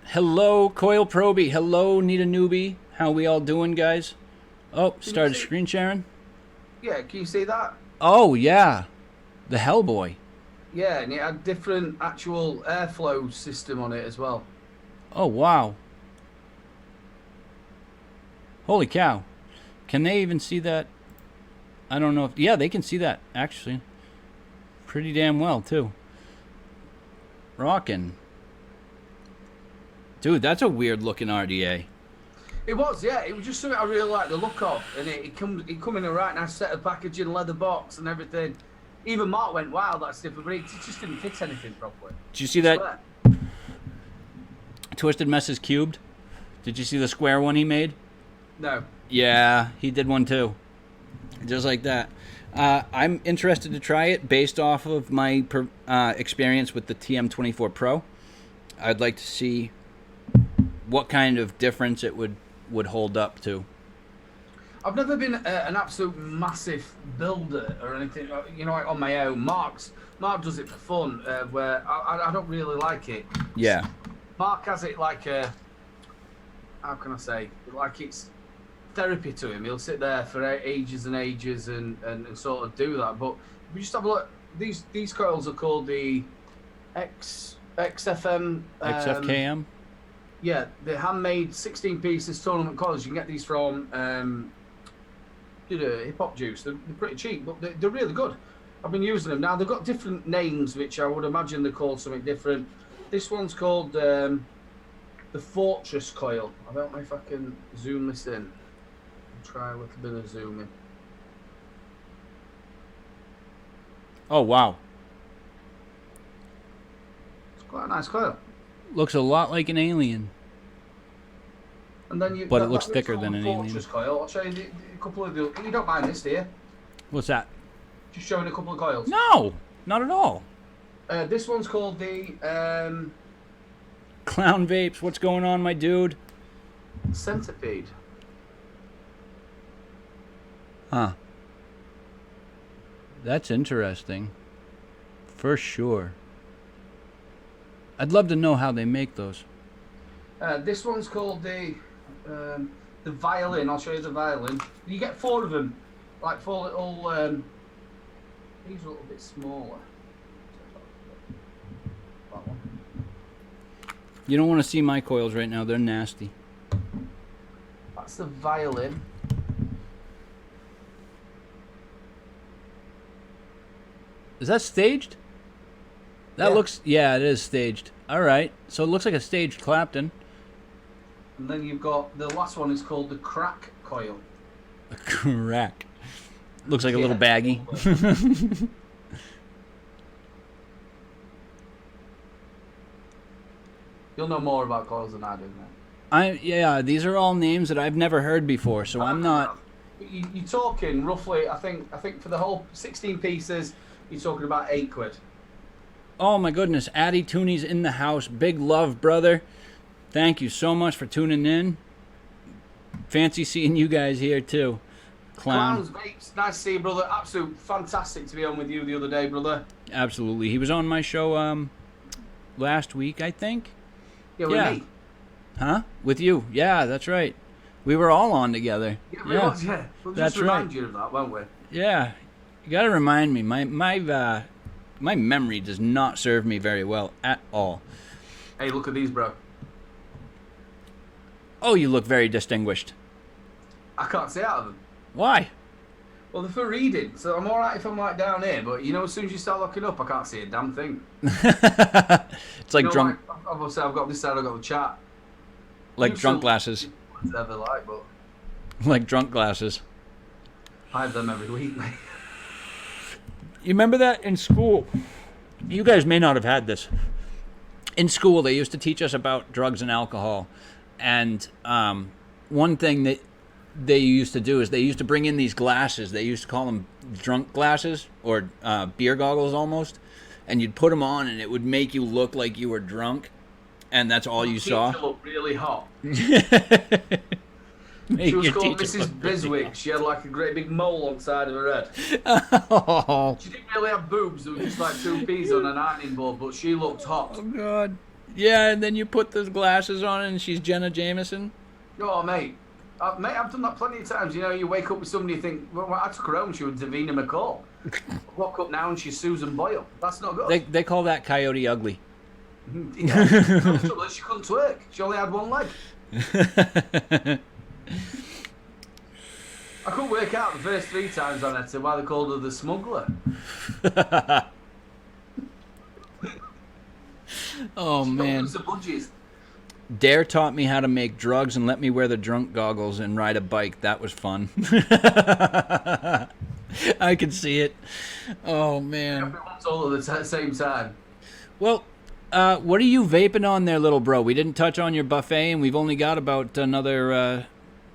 Hello, Coil Proby. Hello, Nita Newbie. How we all doing, guys? Oh, started screen sharing. Yeah, can you see that? Oh, yeah. The Hellboy. Yeah, and it had different actual airflow system on it as well. Oh, wow. Holy cow. Can they even see that? I don't know if... Yeah, they can see that, actually. Pretty damn well, too. Rockin'. Dude, that's a weird-looking RDA. It was, yeah. It was just something I really liked the look of. And it come in a right nice set of packaging, leather box and everything. Even Mark went, wow, that's different, but it just didn't fit anything properly. Did you see that Twisted Messes Cubed? Did you see the square one he made? No. Yeah, he did one too. Just like that. I'm interested to try it based off of my experience with the TM24 Pro. I'd like to see what kind of difference it would hold up to. I've never been an absolute massive builder or anything, you know, like on my own. Mark does it for fun, where I don't really like it. Yeah. Mark has it like a, how can I say, like it's therapy to him. He'll sit there for ages and ages and sort of do that. But if we just have a look, these coils are called the XFM. XFKM? Yeah, they're handmade 16 pieces tournament coils. You can get these from Hip Hop Juice. They're pretty cheap, but they're really good. I've been using them. Now, they've got different names, which I would imagine they're called something different. This one's called the Fortress coil. I don't know if I can zoom this in. I'll try a little bit of zooming. Oh, wow. It's quite a nice coil. Looks a lot like an alien. And then But it looks thicker than an alien. Fortress coil. I'll show you a couple of the... You don't mind this, do you? What's that? Just showing a couple of coils. No, not at all. This one's called the Clown Vapes, what's going on, my dude? Centipede. Huh. That's interesting. For sure. I'd love to know how they make those. This one's called the violin. I'll show you the violin. You get 4 of them, like 4 little. These are a little bit smaller. That one. You don't want to see my coils right now. They're nasty. That's the violin. Is that staged? That Yeah. looks... Yeah, it is staged. All right. So it looks like a staged Clapton. And then you've got the last one is called the crack coil. A crack. Looks like a little Yeah. baggie. You'll know more about coils than I do, man. Yeah, these are all names that I've never heard before, so I'm not... You're talking roughly, I think for the whole 16 pieces, you're talking about £8. Oh my goodness, Addy Tooney's in the house. Big love, brother. Thank you so much for tuning in. Fancy seeing you guys here too. Clowns, vapes, nice to see you, brother. Absolute fantastic to be on with you the other day, brother. Absolutely. He was on my show last week, I think. Yeah, with me. Huh? With you. Yeah, that's right. We were all on together. Yeah, we was, yeah. We'll That's just remind right. you of that, won't we? Yeah. You got to remind me. My memory does not serve me very well at all. Hey, look at these, bro. Oh, you look very distinguished. I can't see out of them. Why? Well, they're for reading, so I'm alright if I'm like down here, but you know, as soon as you start looking up, I can't see a damn thing. It's like You know, drunk, like, obviously, I've got this side, I've got the chat. like You drunk still- glasses, Whatever, like, but like drunk glasses. I have them every week, mate. You remember that in school? You guys may not have had this. In school, they used to teach us about drugs and alcohol, and one thing that they used to do is they used to bring in these glasses. They used to call them drunk glasses or beer goggles almost, and you'd put them on, and it would make you look like you were drunk, and that's all you saw. Teacher looked really hot. Make She was your called teacher Mrs. look really Biswick. She had like a great big mole on the side of her head. Oh, She didn't really have boobs. There were just like 2 peas on an ironing board, but she looked hot. God. Yeah, and then you put those glasses on, and she's Jenna Jameson. Oh, mate. Mate, I've done that plenty of times. You know, you wake up with somebody, you think, well, I took her home, she was Davina McCall. Woke up now and she's Susan Boyle. That's not good. They call that Coyote Ugly. Yeah. The trouble is she couldn't twerk. She only had one leg. I couldn't work out the first 3 times on it why they called her the smuggler. Oh man. The budgies. Dare taught me how to make drugs and let me wear the drunk goggles and ride a bike. That was fun. I could see it. Oh man. Everyone's all at the same time. Well, what are you vaping on there, little bro? We didn't touch on your buffet, and we've only got about another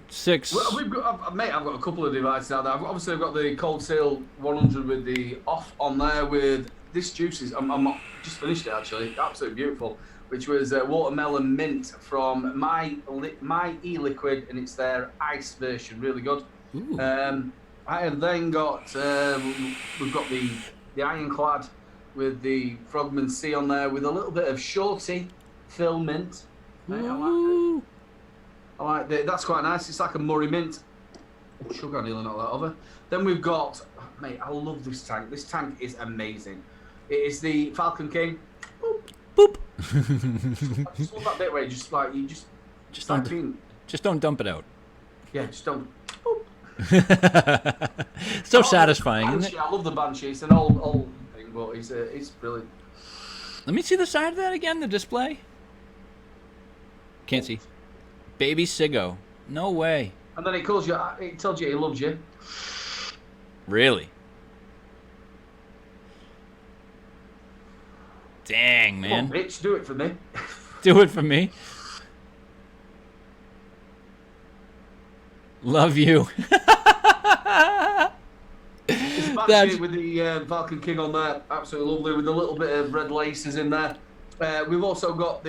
6. Well, mate, I've got a couple of devices out there. Obviously, I've got the Cold Seal 100 with the off on there with this juices. I'm just finished it actually. Absolutely beautiful. Which was watermelon mint from my e-liquid, and it's their ice version. Really good. I have then got we've got the Ironclad with the Frogman C on there with a little bit of Shorty Phil mint. Mate, I like that. That's quite nice. It's like a Murray mint. Sugar, nearly not that over. Then we've got, mate, I love this tank. This tank is amazing. It is the Falcon King. Boop. Boop. I just love that bit where you just like just don't dump it out. yeah, just don't. Boop. So satisfying, isn't it? Banshee, I love the Banshee. It's an old thing, but it's brilliant. Let me see the side of that again. The display. Can't see. Baby Siggo. No way. And then it tells you it loves you. Really? Dang, Come man. on, bitch, do it for me. Do it for me. Love you. It's a That's- Banshee with the Falcon King on there. Absolutely lovely with a little bit of red laces in there. We've also got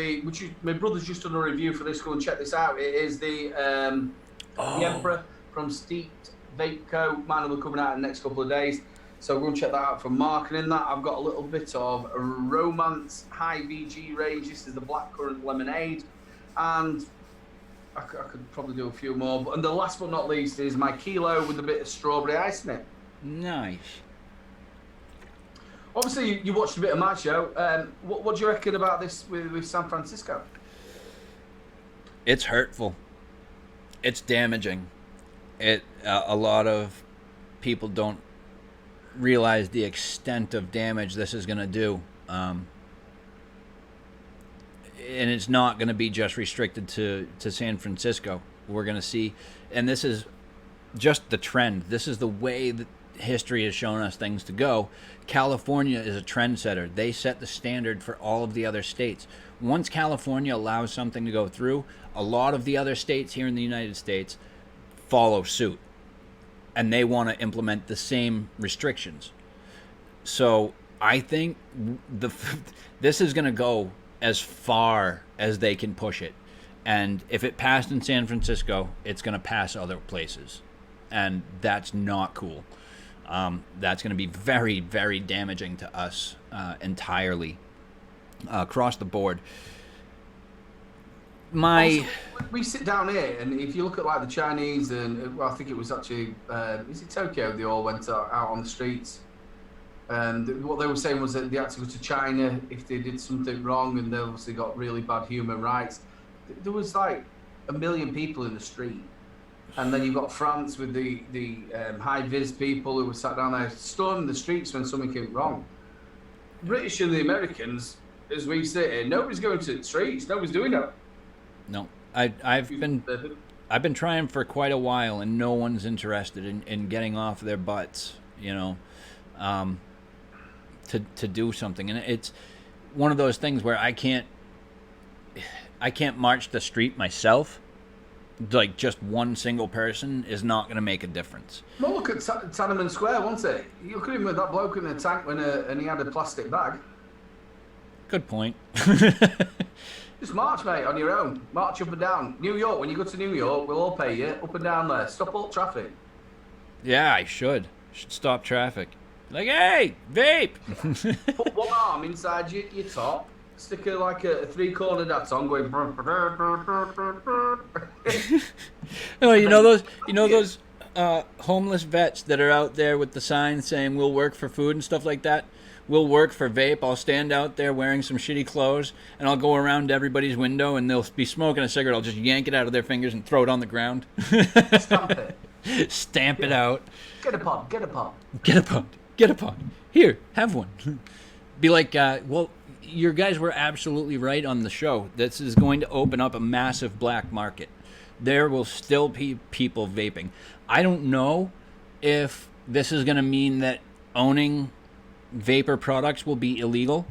my brother's just done a review for this. Go and check this out. It is the Emperor from Steeped Vape Co. Mine will be coming out in the next couple of days. So go and check that out for Mark. And in that, I've got a little bit of a Romance High VG range. This is the blackcurrant lemonade. And I could probably do a few more. And the last but not least is my kilo with a bit of strawberry ice in it. Nice. Obviously, you watched a bit of my show. What do you reckon about this with San Francisco? It's hurtful. It's damaging. A lot of people don't realize the extent of damage this is going to do. And it's not going to be just restricted to San Francisco. We're going to see, and this is just the trend. This is the way that history has shown us things to go. California is a trendsetter. They set the standard for all of the other states. Once California allows something to go through, a lot of the other states here in the United States follow suit. And they want to implement the same restrictions. So I think this is going to go as far as they can push it. And if it passed in San Francisco, it's going to pass other places. And that's not cool. That's going to be very, very damaging to us entirely across the board. We sit down here, and if you look at like the Chinese, and well, I think it was actually is it Tokyo? They all went out on the streets, and what they were saying was that they had to go to China if they did something wrong, and they obviously got really bad human rights. There was like 1 million people in the street. And then you've got France with the high-vis people who were sat down there storming the streets when something came wrong. British and the Americans, as we sit here, nobody's going to the streets. Nobody's doing that. No, I've been trying for quite a while, and no one's interested in getting off their butts, to do something. And it's one of those things where I can't march the street myself. Like just one single person is not going to make a difference. Well, look at Tiananmen Square, wasn't it? You look at him with that bloke in the tank and he had a plastic bag. Good point. Just march, mate, on your own. March up and down. New York, when you go to New York, we'll all pay you up and down there. Stop all traffic. Yeah, I should stop traffic. Like, hey, vape! Put one arm inside your top. Stick like a three-cornered hat on, going. Oh, you know those homeless vets that are out there with the signs saying "We'll work for food" and stuff like that. We'll work for vape. I'll stand out there wearing some shitty clothes, and I'll go around to everybody's window, and they'll be smoking a cigarette. I'll just yank it out of their fingers and throw it on the ground. Stamp it. Stamp it out. Get a pod. Get a pod. Get a pod. Get a pod. Here, have one. Be like, well. You guys were absolutely right on the show. This is going to open up a massive black market. There will still be people vaping. I don't know if this is going to mean that owning vapor products will be illegal.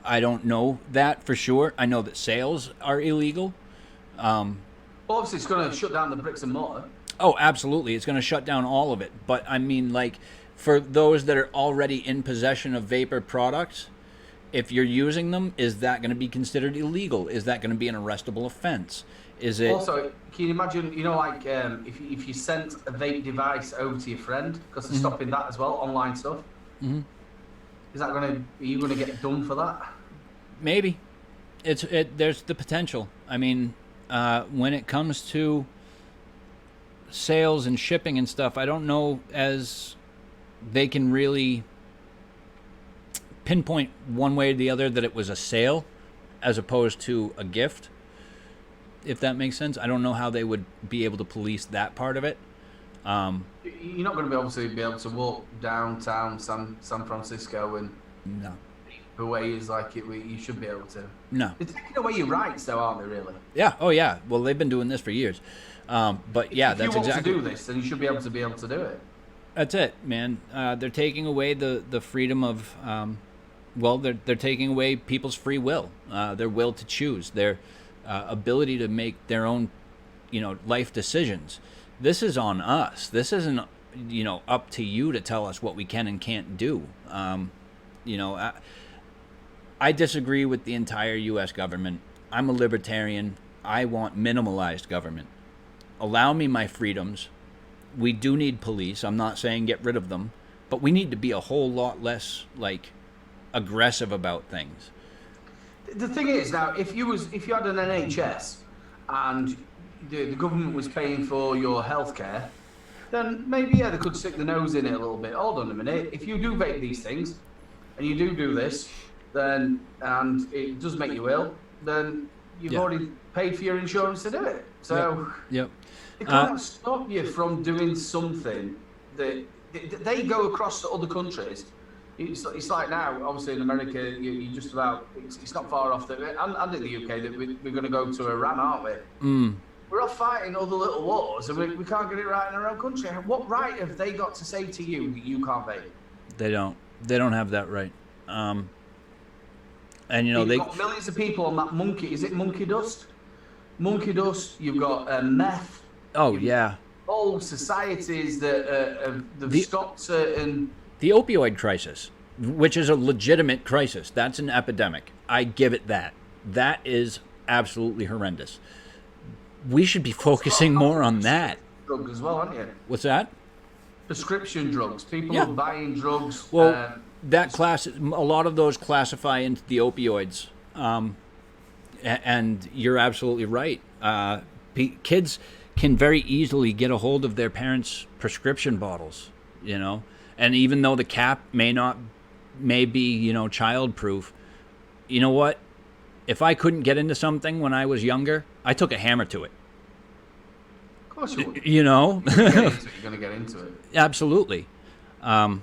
I don't know that for sure. I know that sales are illegal. Obviously, it's going to shut down the bricks and mortar. Oh, absolutely. It's going to shut down all of it. But I mean, like, for those that are already in possession of vapor products, if you're using them, is that going to be considered illegal? Is that going to be an arrestable offense? Is it... Also, can you imagine, like if you sent a vape device over to your friend, because they're stopping that as well, online stuff. Mm-hmm. Is that are you going to get done for that? Maybe. There's the potential. I mean, when it comes to sales and shipping and stuff, I don't know as they can really pinpoint one way or the other that it was a sale as opposed to a gift, if that makes sense. I don't know how they would be able to police that part of it. You're not going to be able to walk downtown San Francisco and no the way is like it. You should be able to. No, they're taking away your rights, though, aren't they? Really? Yeah. Oh, yeah. Well, they've been doing this for years. But yeah, if that's exactly. If you want to do this, then you should be able to do it. That's it, man. They're taking away the freedom of. They're taking away people's free will, their will to choose, their ability to make their own, life decisions. This is on us. This isn't, up to you to tell us what we can and can't do. I disagree with the entire U.S. government. I'm a libertarian. I want minimalized government. Allow me my freedoms. We do need police. I'm not saying get rid of them, but we need to be a whole lot less like aggressive about things. The thing is now, if you had an NHS and the government was paying for your healthcare, then maybe they could stick the nose in it a little bit. Hold on a minute. If you do vape these things and you do this, then and it does make you ill, then you've already paid for your insurance to do it. So Yep. it can't stop you from doing something that they go across to other countries. It's like now, obviously in America, you just about, it's not far off, and in the UK, that we're going to go to Iran, aren't we? We're all fighting other little wars, and we can't get it right in our own country. What right have they got to say to you that you can't vape? They don't have that right. And you know, You've got millions of people on that monkey. Is it monkey dust? Monkey dust. You've got meth. Oh yeah. Whole societies that have stopped certain. The opioid crisis, which is a legitimate crisis, that's an epidemic. I give it that. That is absolutely horrendous. We should be focusing more on that. Drugs as well, aren't you? What's that? Prescription drugs. People are buying drugs. Well, a lot of those classify into the opioids, and you're absolutely right. Kids can very easily get a hold of their parents' prescription bottles, you know, and even though the cap may be, you know, child-proof, you know what? If I couldn't get into something when I was younger, I took a hammer to it. Of course you would. You know? You're going to get into it. Absolutely. But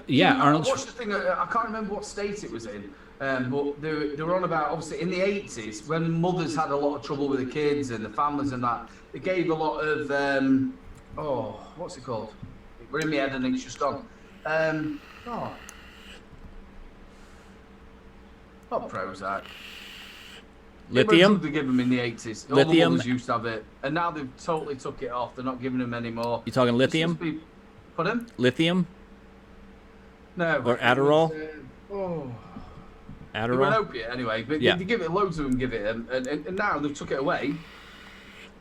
yeah, Arnold. I watched the thing. I can't remember what state it was in, but they were on about, obviously in the 80s when mothers had a lot of trouble with the kids and the families and that. They gave a lot of what's it called? We're in my head and it's just gone. Not Prozac. Lithium. They give them in the 80s. All Lithium. the mothers used to have it, and now they've totally took it off. They're not giving them anymore. You talking lithium? Pardon? Lithium? No. Or Adderall? Adderall? It was an opiate anyway, but they give it, loads of them give it, and now they've took it away.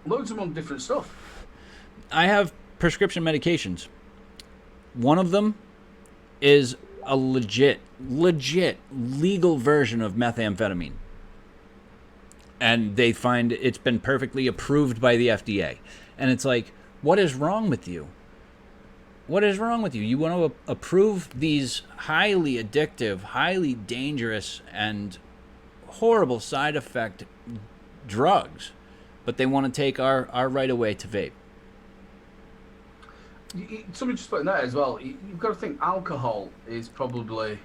Loads of them on different stuff. I have prescription medications. One of them is a legit legal version of methamphetamine. And they find it's been perfectly approved by the FDA. And it's like, what is wrong with you? What is wrong with you? You want to approve these highly addictive, highly dangerous, and horrible side effect drugs, but they want to take our right away to vape. Somebody just put in there as well. You've got to think alcohol is probably,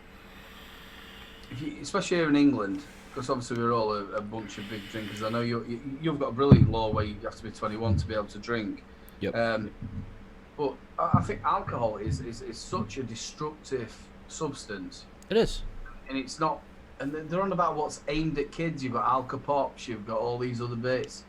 especially here in England, because obviously we're all a bunch of big drinkers. I know you've got a brilliant law where you have to be 21 to be able to drink. Yep. But I think alcohol is such a destructive substance. It is. And it's not. And they're on about what's aimed at kids. You've got Alka-Pops, you've got all these other bits.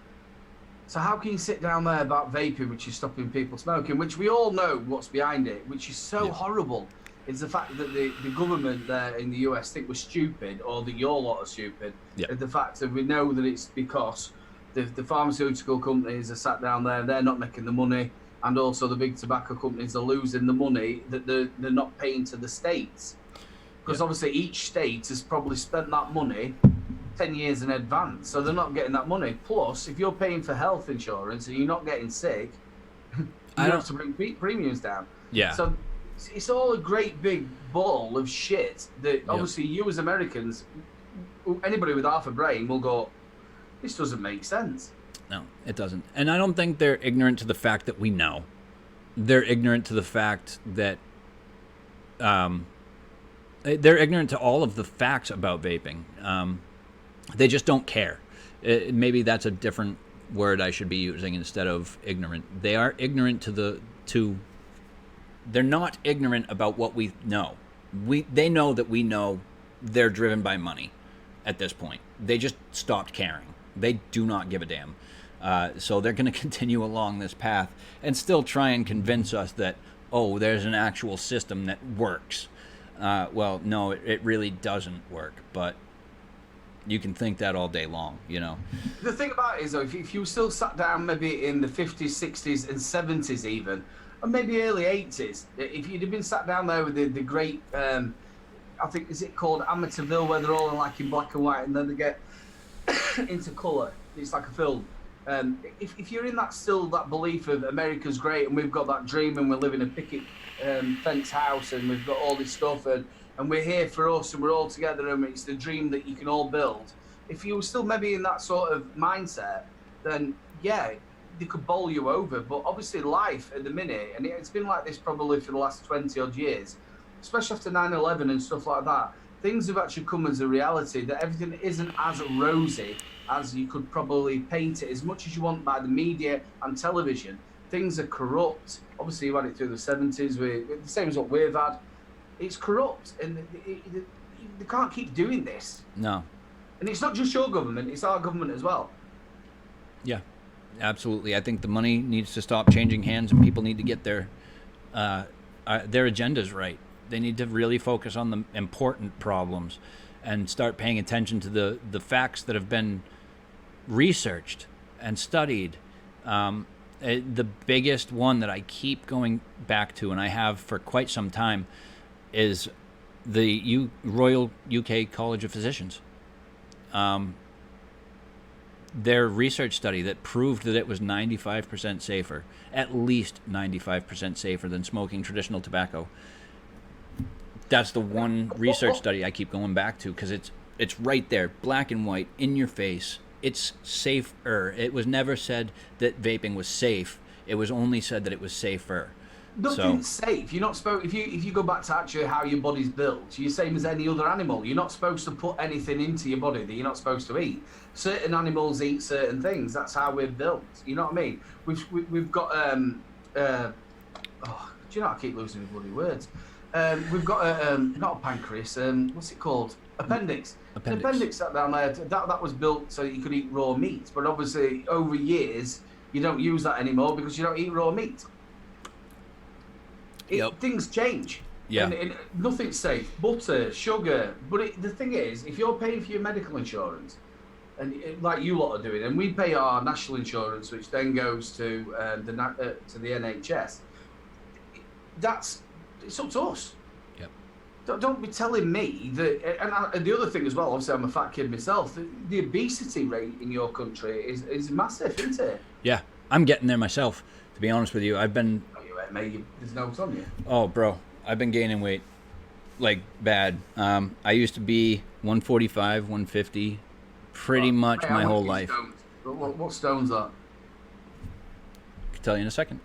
So how can you sit down there about vaping, which is stopping people smoking, which we all know what's behind it, which is so horrible, is the fact that the government there in the US think we're stupid, or that your lot are stupid. Yeah. And the fact that we know that it's because the pharmaceutical companies are sat down there, they're not making the money, and also the big tobacco companies are losing the money that they're not paying to the states. Because obviously each state has probably spent that money 10 years in advance, so they're not getting that money. Plus, if you're paying for health insurance and you're not getting sick, you have to bring premiums down. Yeah. So it's all a great big ball of shit that obviously you as Americans, anybody with half a brain will go, this doesn't make sense. No, it doesn't. And I don't think they're ignorant to the fact that we know. They're ignorant to the fact that they're ignorant to all of the facts about vaping. They just don't care. Maybe that's a different word I should be using instead of ignorant. They are ignorant they're not ignorant about what we know. They know that we know they're driven by money at this point. They just stopped caring. They do not give a damn. So they're going to continue along this path and still try and convince us that, oh, there's an actual system that works. Well, no, it really doesn't work, but you can think that all day long, you know. The thing about it is, though, if you still sat down maybe in the 50s, 60s, and 70s even, and maybe early 80s. If you'd have been sat down there with the great, I think, is it called Amityville, where they're all like in black and white and then they get into colour. It's like a film. If you're in that belief of America's great and we've got that dream and we live in a picket fence house and we've got all this stuff and we're here for us and we're all together and it's the dream that you can all build. If you were still maybe in that sort of mindset, then yeah, they could bowl you over. But obviously life at the minute, and it's been like this probably for the last 20 odd years, especially after 9/11 and stuff like that, things have actually come as a reality that everything isn't as rosy as you could probably paint it, as much as you want by the media and television. Things are corrupt. Obviously, you had it through the 70s, the same as what we've had. It's corrupt, and they can't keep doing this. No. And it's not just your government, it's our government as well. Yeah, absolutely. I think the money needs to stop changing hands and people need to get their agendas right. They need to really focus on the important problems and start paying attention to the facts that have been researched and studied. The biggest one that I keep going back to, and I have for quite some time, is the Royal UK College of Physicians. Their research study that proved that it was 95% safer, at least 95% safer than smoking traditional tobacco. That's the one research study I keep going back to because it's right there, black and white, in your face. It's safer. It was never said that vaping was safe. It was only said that it was safer. Nothing's safe. You're not supposed. If you go back to actually how your body's built, you're the same as any other animal. You're not supposed to put anything into your body that you're not supposed to eat. Certain animals eat certain things. That's how we're built. You know what I mean? We've got do you know I keep losing the bloody words. We've got not a pancreas. What's it called? Appendix. An appendix sat down there. That was built so you could eat raw meat. But obviously, over years, you don't use that anymore because you don't eat raw meat. Things change. Yeah. And nothing's safe. Butter, sugar. But the thing is, if you're paying for your medical insurance, and like you lot are doing, and we pay our national insurance, which then goes to the NHS, it's up to us. Yep. Don't be telling me that. And the other thing as well, obviously I'm a fat kid myself. The obesity rate in your country is massive, isn't it? Yeah, I'm getting there myself. To be honest with you, I've been. Mate, there's no on you. Oh, bro, I've been gaining weight, like bad. I used to be 145, 150, pretty much my whole life. What stones are? I can tell you in a second.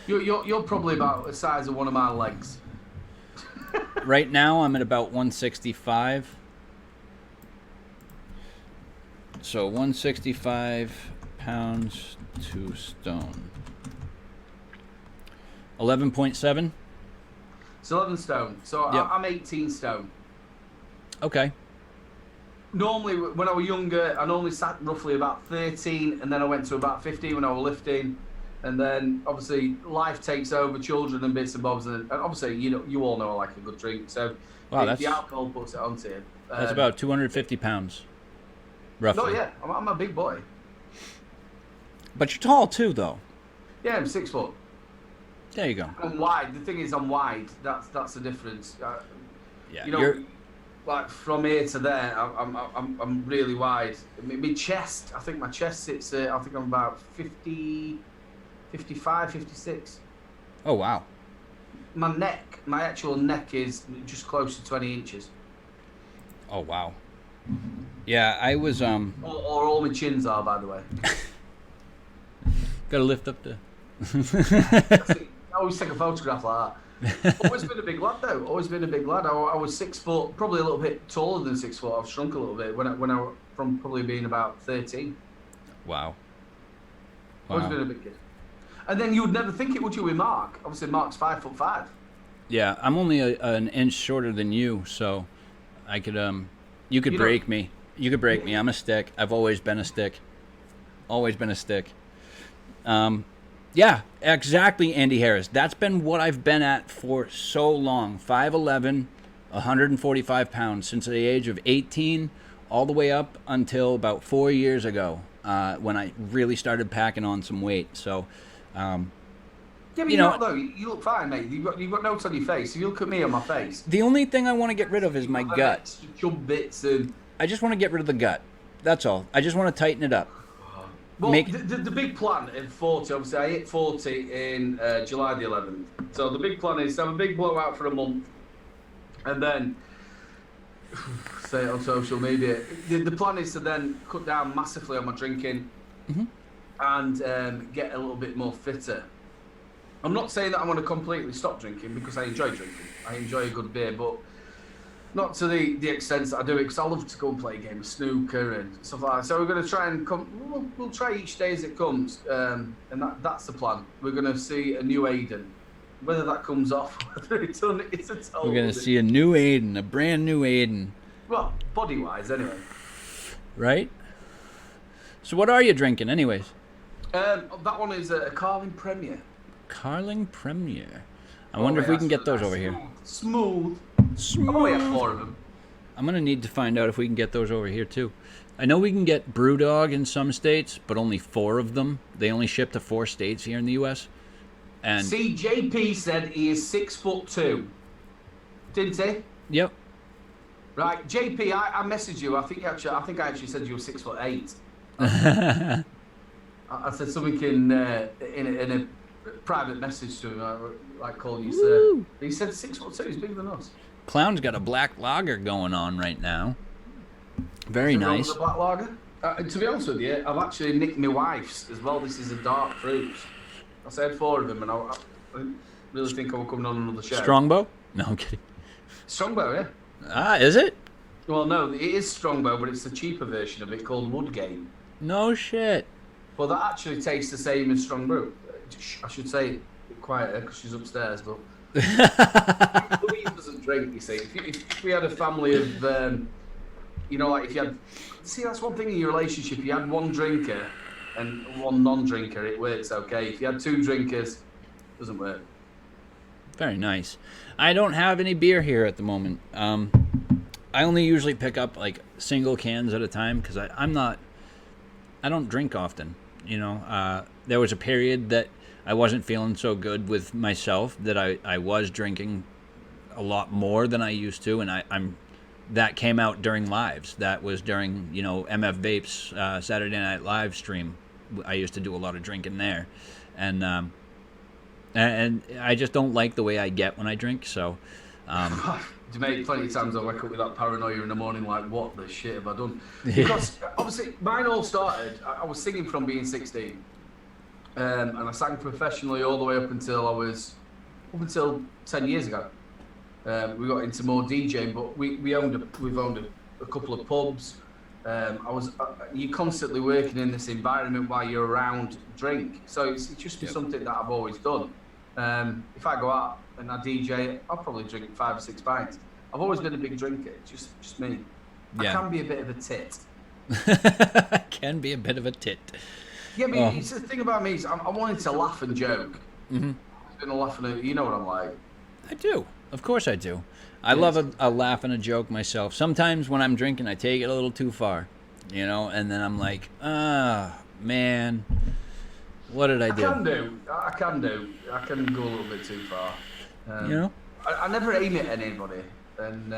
You're probably about the size of one of my legs. Right now, I'm at about 165. So 165 pounds to stone. 11.7. It's 11 stone. So yep. I'm 18 stone. Okay. Normally, when I was younger, I normally sat roughly about 13, and then I went to about 15 when I was lifting. And then, obviously, life takes over, children and bits and bobs. And obviously, you all know I like a good drink. So wow, the alcohol puts it onto you. That's about 250 pounds, roughly. Oh, yeah. I'm a big boy. But you're tall, too, though. Yeah, I'm 6 foot. There you go. I'm wide. The thing is, I'm wide. That's the difference. Yeah, you know, like from here to there, I'm really wide. My chest, I think my chest sits. I think I'm about 50, 55, 56. Oh wow. My actual neck is just close to 20 inches. Oh wow. Yeah, I was Or all my chins are, by the way. Gotta lift up the. I always take a photograph like that. Always been a big lad though. Always been a big lad. I was 6 foot, probably a little bit taller than 6 foot. I've shrunk a little bit when I from probably being about 13. Wow. Always been a big kid. And then you would never think it, would you, with Mark? Obviously, Mark's 5'5". Yeah, I'm only an inch shorter than you, so I could you could break me. You could break me. I'm a stick. I've always been a stick. Always been a stick. Yeah, exactly, Andy Harris. That's been what I've been at for so long. 5'11", 145 pounds since the age of 18, all the way up until about 4 years ago when I really started packing on some weight. So, Yeah, but You you're know, not though. You look fine, mate. You've got notes on your face. If you look at me on my face, the only thing I want to get rid of is my you've got them gut. extra chub bits and. I just want to get rid of the gut. That's all. I just want to tighten it up. Well, Make the big plan in 40, obviously, I hit 40 in July the 11th. So the big plan is to have a big blowout for a month, and then say it on social media. The plan is to then cut down massively on my drinking and get a little bit more fitter. I'm not saying that I'm going to completely stop drinking because I enjoy drinking. I enjoy a good beer, but not to the extent that I do it because I love to go and play a game of snooker and stuff like that. So we're going to try and we'll try each day as it comes, and that's the plan. We're going to see a new Aiden. Whether that comes off, whether it's a total. We're gonna see a new Aiden, a brand new Aiden. Well, body-wise, anyway. Right? So what are you drinking, anyways? That one is a Carling Premier. Carling Premier. I wonder if we can get those over here. Smooth. I've only had 4 of them. I'm gonna need to find out if we can get those over here too. I know we can get BrewDog in some states, but only 4 of them. They only ship to 4 states here in the U.S. And See, JP said he is 6'2", didn't he? yep. Right, JP, I messaged you. I think I actually said you were 6'8". I said something in a private message to him, like calling you sir. He said 6'2". He's bigger than us. Clown's got a black lager going on right now. Very nice. The black lager. To be honest with you, I've actually nicked my wife's as well. This is a dark fruit. I said 4 of them, and I really think I will come on another show. Strongbow? No, I'm kidding. Strongbow, yeah. Ah, is it? Well, no, it is Strongbow, but it's the cheaper version of it called Woodgate. No shit. Well, that actually tastes the same as Strong Brew. I should say it quieter because she's upstairs, but Louise doesn't drink, you see. If we had a family of, like if you had... See, that's one thing in your relationship. You had one drinker and one non-drinker, it works okay. If you had 2 drinkers, it doesn't work. Very nice. I don't have any beer here at the moment. I only usually pick up like single cans at a time because I don't drink often. There was a period that I wasn't feeling so good with myself that I was drinking a lot more than I used to, and that came out during lives. That was during MF Vape's Saturday Night Live stream. I used to do a lot of drinking there, and I just don't like the way I get when I drink. So, Mate, plenty of times I wake up with that paranoia in the morning, like, what the shit have I done? Because obviously mine all started. I was singing from being 16, and I sang professionally all the way up until 10 years ago. We got into more DJing, but we've owned a couple of pubs. You're constantly working in this environment while you're around drink, so it's just been something that I've always done. If I go out and I DJ, I'll probably drink 5 or 6 pints. I've always been a big drinker, just me. Yeah. I can be a bit of a tit. I can be a bit of a tit. Yeah, but it's the thing about me is I wanted to laugh and joke. Mm-hmm. I've been laughing, you know what I'm like. I do. Of course I do. I love a laugh and a joke myself. Sometimes when I'm drinking, I take it a little too far, and then I'm like, man, what did I do? I can go a little bit too far. I never aim at anybody, and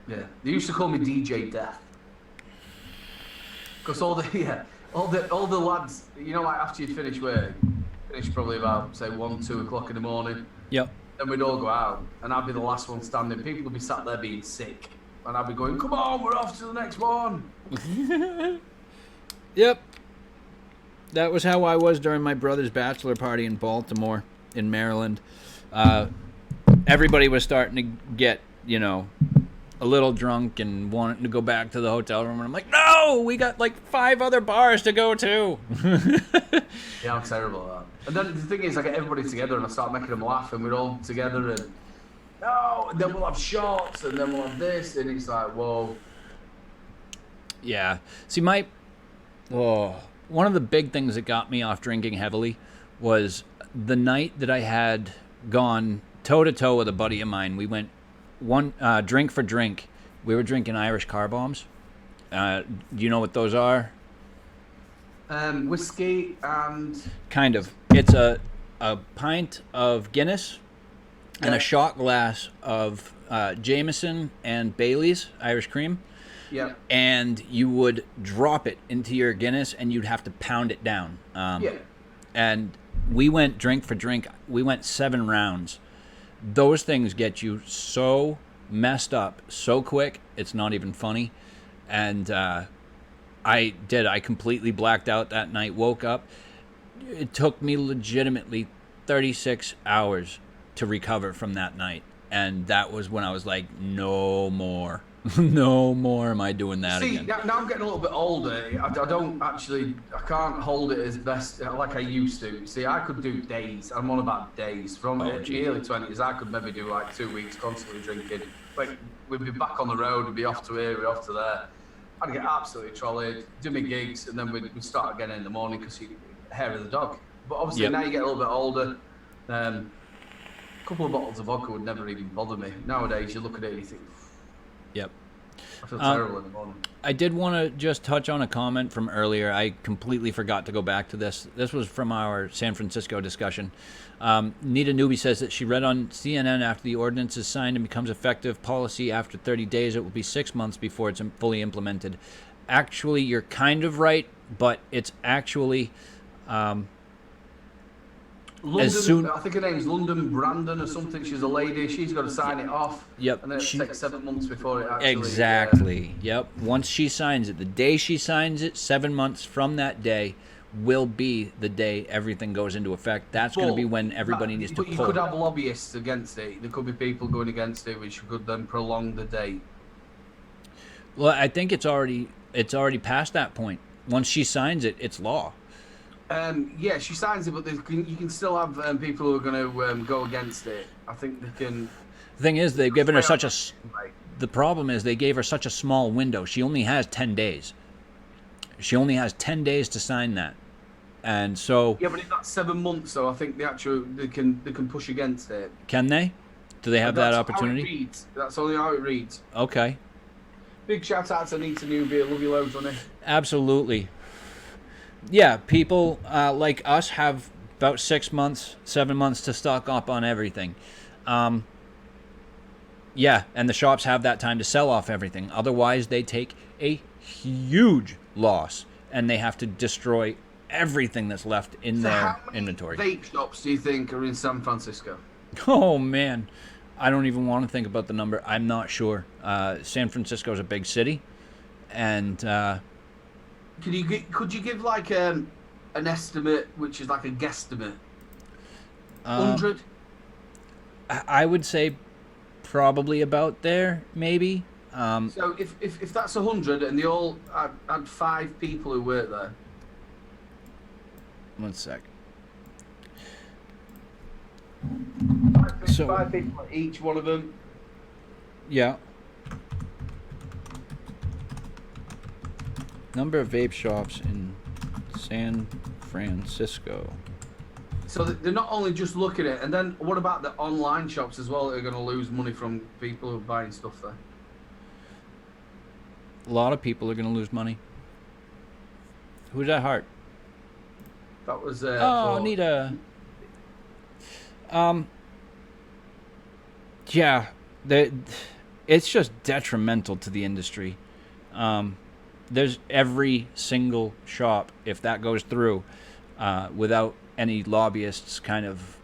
they used to call me DJ Death because all the lads, like after you finish work, finish probably about say 1-2 o'clock in the morning. Yep. Then we'd all go out, and I'd be the last one standing. People would be sat there being sick, and I'd be going, "Come on, we're off to the next one." Yep. That was how I was during my brother's bachelor party in Baltimore, in Maryland. Everybody was starting to get, a little drunk and wanting to go back to the hotel room. And I'm like, no, we got like 5 other bars to go to. Yeah, I'm terrible at that. And then the thing is, I get everybody together and I start making them laugh, and we're all together, and then we'll have shots, and then we'll have this, and it's like, whoa. Yeah. See, one of the big things that got me off drinking heavily was the night that I had gone toe-to-toe with a buddy of mine. We went drink for drink. We were drinking Irish car bombs. Do you know what those are? Whiskey and... Kind of. It's a pint of Guinness and a Yeah. shot glass of Jameson and Bailey's Irish cream, Yeah. and you would drop it into your Guinness, and you'd have to pound it down. Yeah. And we went drink for drink. We went 7 rounds. Those things get you so messed up so quick, it's not even funny. And I did. I completely blacked out that night, woke up. It took me legitimately 36 hours to recover from that night. And that was when I was like, no more. No more am I doing that See, again. now I'm getting a little bit older. I can't hold it as best like I used to. See, I could do days. I'm on about days. From the early 20s, I could maybe do like 2 weeks constantly drinking. Like, we'd be back on the road, we'd be off to here, we'd off to there. I'd get absolutely trolleyed, do my gigs, and then we'd start again in the morning because you hair of the dog. But obviously now you get a little bit older. A couple of bottles of vodka would never even bother me. Nowadays, you look at it and you think, Yep. I feel terrible in the morning. I did want to just touch on a comment from earlier. I completely forgot to go back to this. This was from our San Francisco discussion. Nita Newby says that she read on CNN after the ordinance is signed and becomes effective policy after 30 days, it will be 6 months before it's fully implemented. Actually, you're kind of right, but it's actually... London, I think her name's London Brandon or something. She's a lady. She's got to sign it off. Yep. And then it takes 7 months before it actually... Exactly. Yep. Once she signs it, the day she signs it, 7 months from that day will be the day everything goes into effect. That's going to be when everybody needs to But you pull. could have lobbyists against it. There could be people going against it, which could then prolong the date. Well, I think it's already past that point. Once she signs it, it's law. Yeah, she signs it, but you can still have people who are going to go against it. I think they can... The thing is, they've given her such a... The problem is they gave her such a small window. She only has 10 days. She only has 10 days to sign that. And so... Yeah, but in that 7 months, though, I think they can push against it. Can they? Do they have that opportunity? How it reads. That's only how it reads. Okay. Big shout out to Anita Newby. I love you loads, honey. Absolutely. Yeah, people like us have about 6 months, 7 months to stock up on everything. Yeah, and the shops have that time to sell off everything. Otherwise, they take a huge loss, and they have to destroy everything that's left in their inventory. How many vape shops do you think are in San Francisco? Oh, man. I don't even want to think about the number. I'm not sure. San Francisco is a big city, and... Could you give like an estimate, which is like a guesstimate? 100? I would say probably about there, maybe. So if that's 100 and they all had 5 people who work there. 1 sec. Five people each, one of them. Yeah. Number of vape shops in San Francisco. So they're not only just looking at it, and then what about the online shops as well that are going to lose money from people who are buying stuff there? A lot of people are going to lose money. Who's that heart? That was... Oh, Anita. Yeah, it's just detrimental to the industry. There's every single shop, if that goes through, without any lobbyists kind of,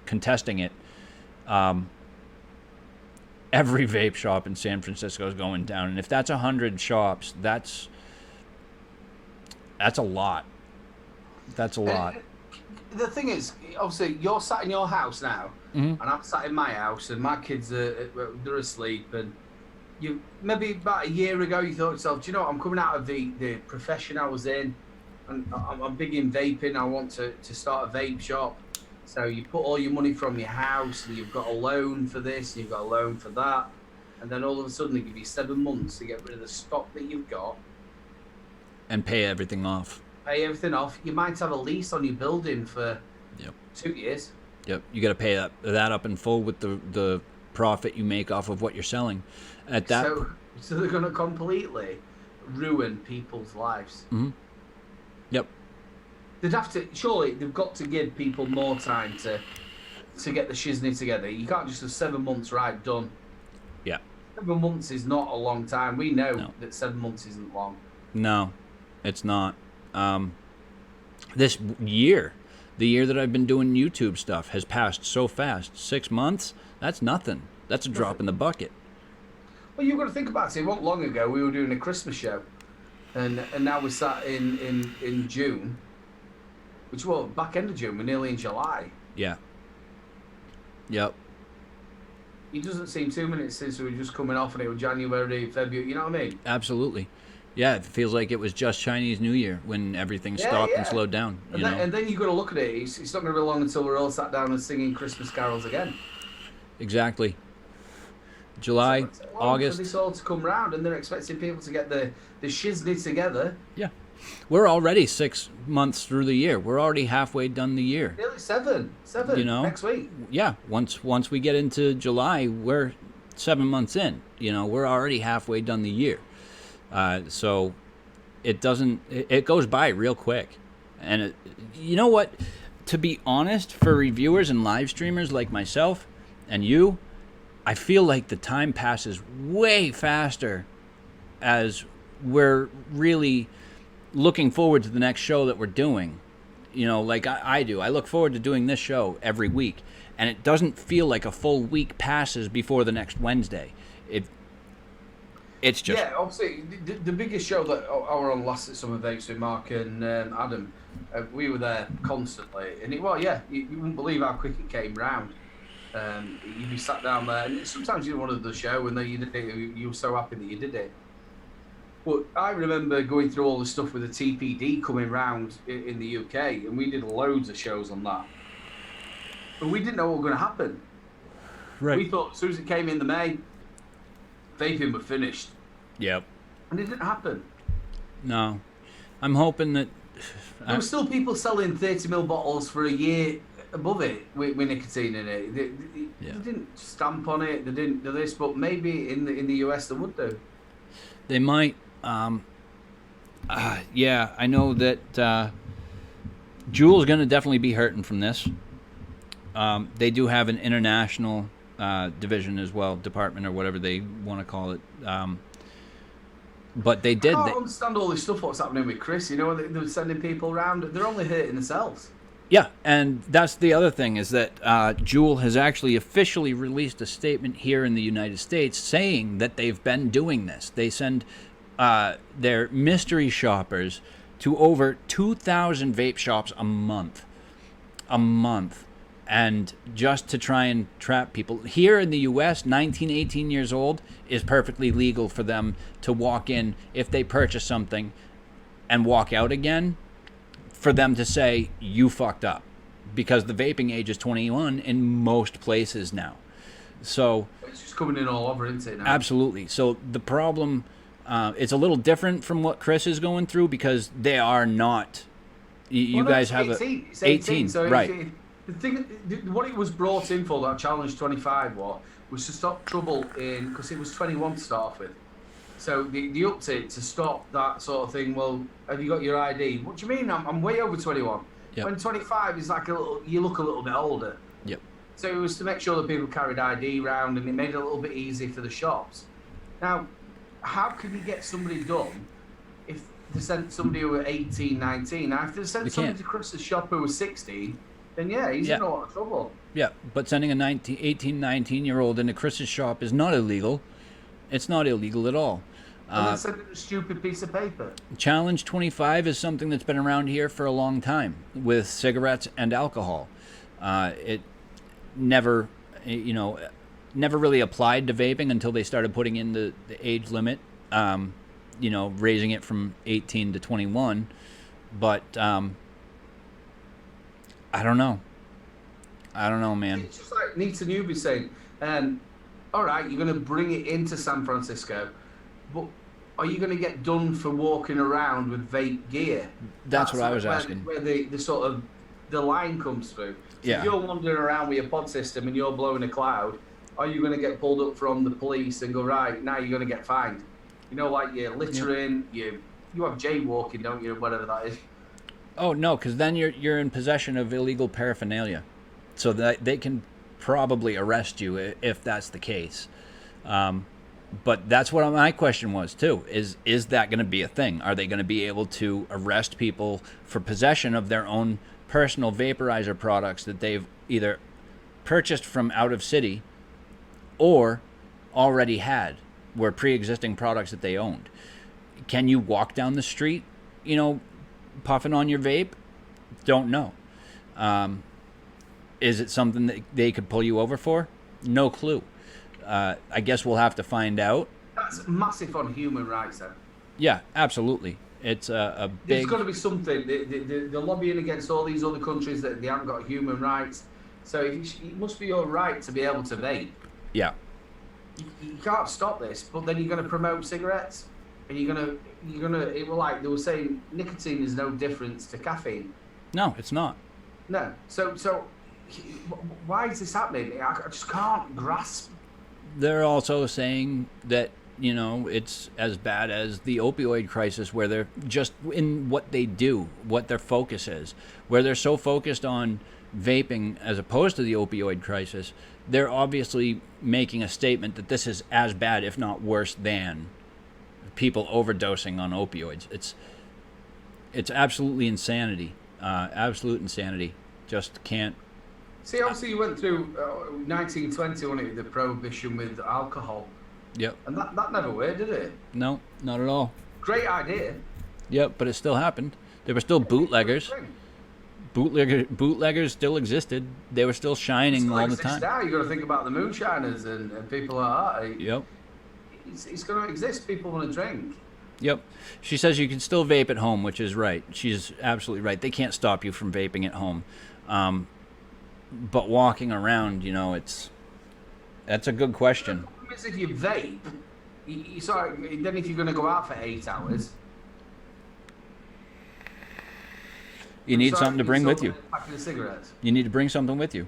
contesting it, every vape shop in San Francisco is going down. And if that's 100 shops, that's a lot. That's a lot. The thing is, obviously, you're sat in your house now, and I'm sat in my house, and my kids they're asleep, and you maybe about a year ago you thought to yourself, do you know what, I'm coming out of the profession I was in, and I'm big in vaping. I want to start a vape shop. So you put all your money from your house, and you've got a loan for this, and you've got a loan for that, and then all of a sudden they give you 7 months to get rid of the stock that you've got and pay everything off. Pay everything off. You might have a lease on your building for 2 years. Yep, you got to pay that up in full with the profit you make off of what you're selling. At that, so they're going to completely ruin people's lives. Mm-hmm. Yep. they'd have to, surely they've got to give people more time to get the shiznit together. You can't just have 7 months, right, done. Yeah. 7 months is not a long time. We know No. that 7 months isn't long. No, it's not. This year, the year that I've been doing YouTube stuff, has passed so fast. 6 months? That's nothing. That's a drop in the bucket. Well, you've got to think about it. It wasn't long ago we were doing a Christmas show, and now we're sat in June, which was back end of June. We're nearly in July. Yeah. Yep. It doesn't seem 2 minutes since we were just coming off, and it was January, February. You know what I mean? Absolutely. Yeah, it feels like it was just Chinese New Year when everything stopped and slowed down. And then you've got to look at it. It's not going to be long until we're all sat down and singing Christmas carols again. Exactly. July, So it's long August. for this all to come round, and they're expecting people to get the shiznit together. Yeah. We're already 6 months through the year. We're already halfway done the year. Nearly seven. You know? Next week. Yeah. Once we get into July, we're 7 months in. We're already halfway done the year. So it doesn't. It goes by real quick. And you know what? To be honest, for reviewers and live streamers like myself and you, I feel like the time passes way faster as we're really looking forward to the next show that we're doing. Like I do. I look forward to doing this show every week, and it doesn't feel like a full week passes before the next Wednesday. It's just... Yeah, obviously, the biggest show that I were on last at Summer Vapes with Mark and Adam, we were there constantly. And you wouldn't believe how quick it came round. You'd be sat down there, and sometimes you wanted the show, and then you did it, you were so happy that you did it. But I remember going through all the stuff with the TPD coming round in the UK, and we did loads of shows on that. But we didn't know what was going to happen. Right. We thought as soon as it came in the May, vaping were finished. Yep. And it didn't happen. No. I'm hoping that... There were still people selling 30ml bottles for a year above it with nicotine in it. They didn't stamp on it, they didn't do this, but maybe in the US they would do. They might. Yeah, I know that Juul's going to definitely be hurting from this. They do have an international division as well, department or whatever they want to call it. But they did. I don't understand all this stuff, what's happening with Chris. They're sending people around. They're only hurting themselves. Yeah, and that's the other thing is that Juul has actually officially released a statement here in the United States saying that they've been doing this. They send their mystery shoppers to over 2,000 vape shops a month. And just to try and trap people. Here in the U.S., 19, 18 years old is perfectly legal for them to walk in if they purchase something and walk out again, for them to say, you fucked up. Because the vaping age is 21 in most places now. So it's just coming in all over, isn't it, now? Absolutely. So the problem, it's a little different from what Chris is going through because they are not... You guys have 18. It's 18. So right. The thing, what it was brought in for, that Challenge 25 was to stop trouble in, because it was 21 to start off with. So the update to stop that sort of thing. Well, have you got your ID? What do you mean? I'm way over 21. Yep. When 25 is like you look a little bit older. Yep. So it was to make sure that people carried ID around, and it made it a little bit easy for the shops. Now, how can you get somebody done if they sent somebody who were 18, 19? Now, if they sent somebody to Chris's shop who was 16, then he's in a lot of trouble. Yeah, but sending a 18, 19-year-old into Chris's shop is not illegal. It's not illegal at all. And then send a stupid piece of paper. Challenge 25 is something that's been around here for a long time with cigarettes and alcohol. It never really applied to vaping until they started putting in the age limit, raising it from 18 to 21. But I don't know, man. It's just like Nita Newby saying, all right, you're going to bring it into San Francisco, but are you going to get done for walking around with vape gear? That's what I was asking. Where the sort of the line comes through. So Yeah. if you're wandering around with your pod system and you're blowing a cloud, are you going to get pulled up from the police and go, right, now you're going to get fined? Like you're littering, you have jaywalking, don't you, whatever that is. Oh no, because then you're in possession of illegal paraphernalia, so that they can probably arrest you if that's the case. But that's what my question was too. Is that going to be a thing? Are they going to be able to arrest people for possession of their own personal vaporizer products that they've either purchased from out of city or already had, were pre-existing products that they owned? Can you walk down the street, puffing on your vape? Don't know. Is it something that they could pull you over for? No clue. I guess we'll have to find out. That's massive on human rights, then. Yeah, absolutely. It's a big. There's got to be something. They're lobbying against all these other countries that they haven't got human rights. So it must be your right to be able to vape. Yeah. You can't stop this, but then you're going to promote cigarettes, and you're gonna. It was like they were saying, nicotine is no difference to caffeine. No, it's not. No. So why is this happening? I just can't grasp. They're also saying that, it's as bad as the opioid crisis, where they're just in what they do, what their focus is, where they're so focused on vaping as opposed to the opioid crisis. They're obviously making a statement that this is as bad, if not worse, than people overdosing on opioids. It's absolutely insanity. Absolute insanity. Just can't. See, obviously you went through 1920, wasn't it, the prohibition with alcohol. Yep. And that never worked, did it? No, not at all. Great idea. Yep, but it still happened. There were still bootleggers. Bootleggers still existed. They were still shining all the time. Now you got to think about the moonshiners and people like that. Yep. It's going to exist. People want to drink. Yep. She says you can still vape at home, which is right. She's absolutely right. They can't stop you from vaping at home. But walking around, that's a good question. The problem is if you vape, then if you're going to go out for 8 hours, you need something to bring with you. Packing of cigarettes. You need to bring something with you.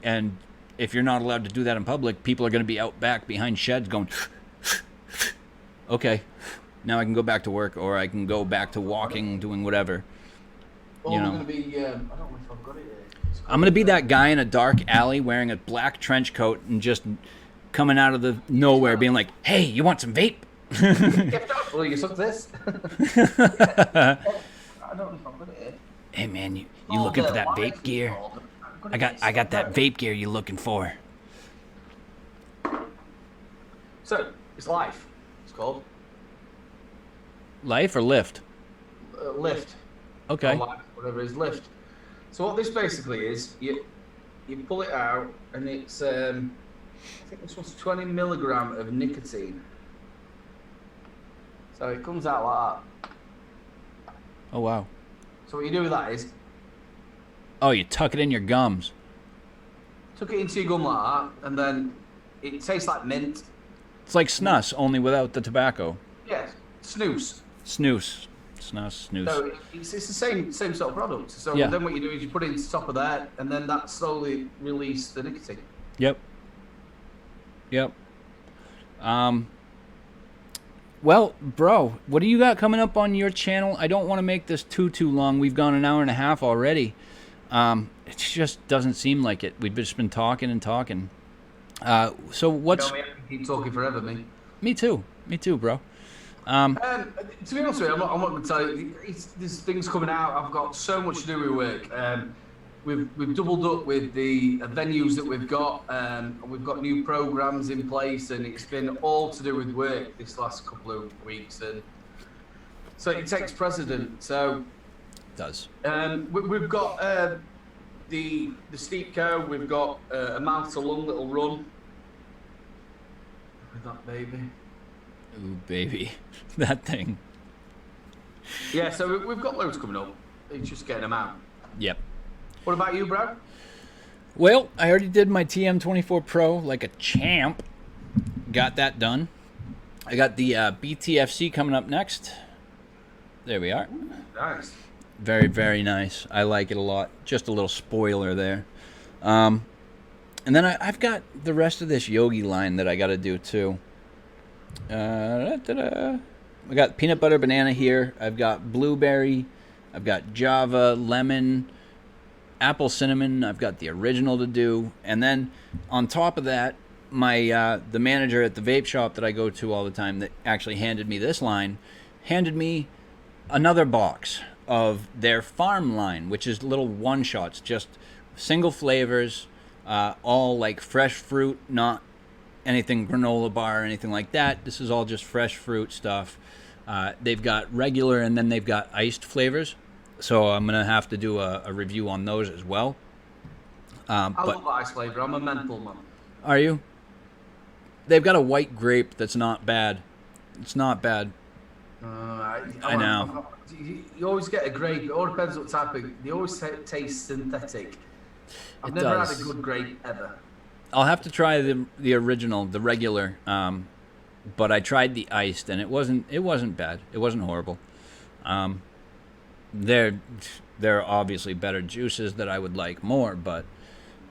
And if you're not allowed to do that in public, people are going to be out back behind sheds going, okay, now I can go back to work, or I can go back to walking, doing whatever. Or we're going to be, I don't know if I've got it here. I'm going to be that guy in a dark alley wearing a black trench coat and just coming out of the nowhere being like, hey, you want some vape? Well, you suck this. I don't know if I've got it here. Hey, man, you looking for that vape gear? I got that vape gear you looking for. So, it's Life, it's called. Life or Lift? Lift. Okay. Or Life, whatever it is, Lift. So what this basically is, you pull it out, and it's, I think this one's 20 milligram of nicotine. So it comes out like that. Oh, wow. So what you do with that is, Oh, you tuck it in your gums. tuck it into your gum like that, and then it tastes like mint. It's like snus, only without the tobacco. Yeah, snooze. Snooze. Snus, snooze. So it's the same sort of product. So Yeah. then what you do is you put it into top of that, and then that slowly releases the nicotine. Yep. Well, bro, what do you got coming up on your channel? I don't want to make this too long. We've gone an hour and a half already. It just doesn't seem like it. We've just been talking and talking. So what's... You know, we keep talking forever, me. Me too, bro. To be honest with you, I'm not going to tell you. There's things coming out. I've got so much to do with work. We've doubled up with the venues that we've got. We've got new programs in place, and it's been all to do with work this last couple of weeks. And so it takes precedent. So It does. we've got the steep co. We've got a mouth to lung little run with that baby. Ooh, baby. That thing. Yeah, so we've got loads coming up. It's just getting them out. Yep. What about you, bro? Well, I already did my TM24 Pro like a champ. Got that done. I got the BTFC coming up next. There we are. Nice. Very, very nice. I like it a lot. Just a little spoiler there. And then I've got the rest of this Yogi line that I got to do too. I got peanut butter banana here. I've got blueberry, I've got Java, lemon, apple cinnamon. I've got the original to do, and then on top of that, my the manager at the vape shop that I go to all the time that actually handed me this line, handed me another box of their farm line, which is little one shots, just single flavors, all like fresh fruit, not anything granola bar or anything like that. This is all just fresh fruit stuff. They've got regular and then they've got iced flavors. So I'm gonna have to do a review on those as well. I love ice flavor. I'm a menthol man. Are you? They've got a white grape that's not bad. It's not bad. I know. You always get a grape. It all depends what type of. They always taste synthetic. I've It never does. had a good grape ever. I'll have to try the original, the regular. But I tried the iced and it wasn't bad. It wasn't horrible. There are obviously better juices that I would like more, but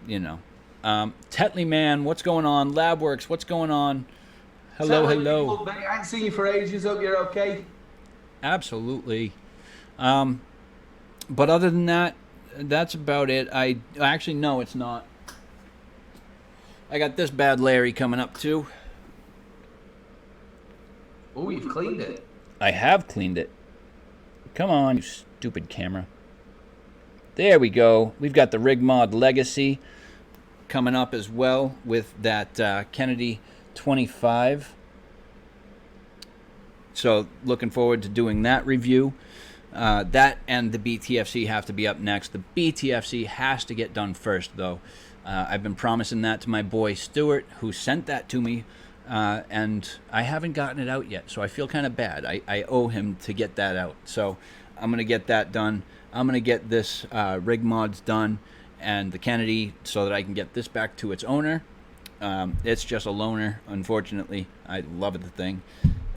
you know. Tetley Man, what's going on? Labworks, what's going on? Hello, So, hello. look, mate, I haven't seen you for ages. Hope you're okay. Absolutely. But other than that, that's about it. Actually, no, it's not. I got this bad Larry coming up too. Oh, you've cleaned it. I have cleaned it. Come on, you stupid camera. There we go. We've got the Rigmod Legacy coming up as well with that Kennedy 25. So looking forward to doing that review. That and the BTFC have to be up next. The BTFC has to get done first, though. I've been promising that to my boy Stuart, who sent that to me, and I haven't gotten it out yet, so I feel kind of bad. I owe him to get that out. So I'm going to get that done. I'm going to get this rig mods done and the Kennedy so that I can get this back to its owner. It's just a loaner, unfortunately. I love the thing.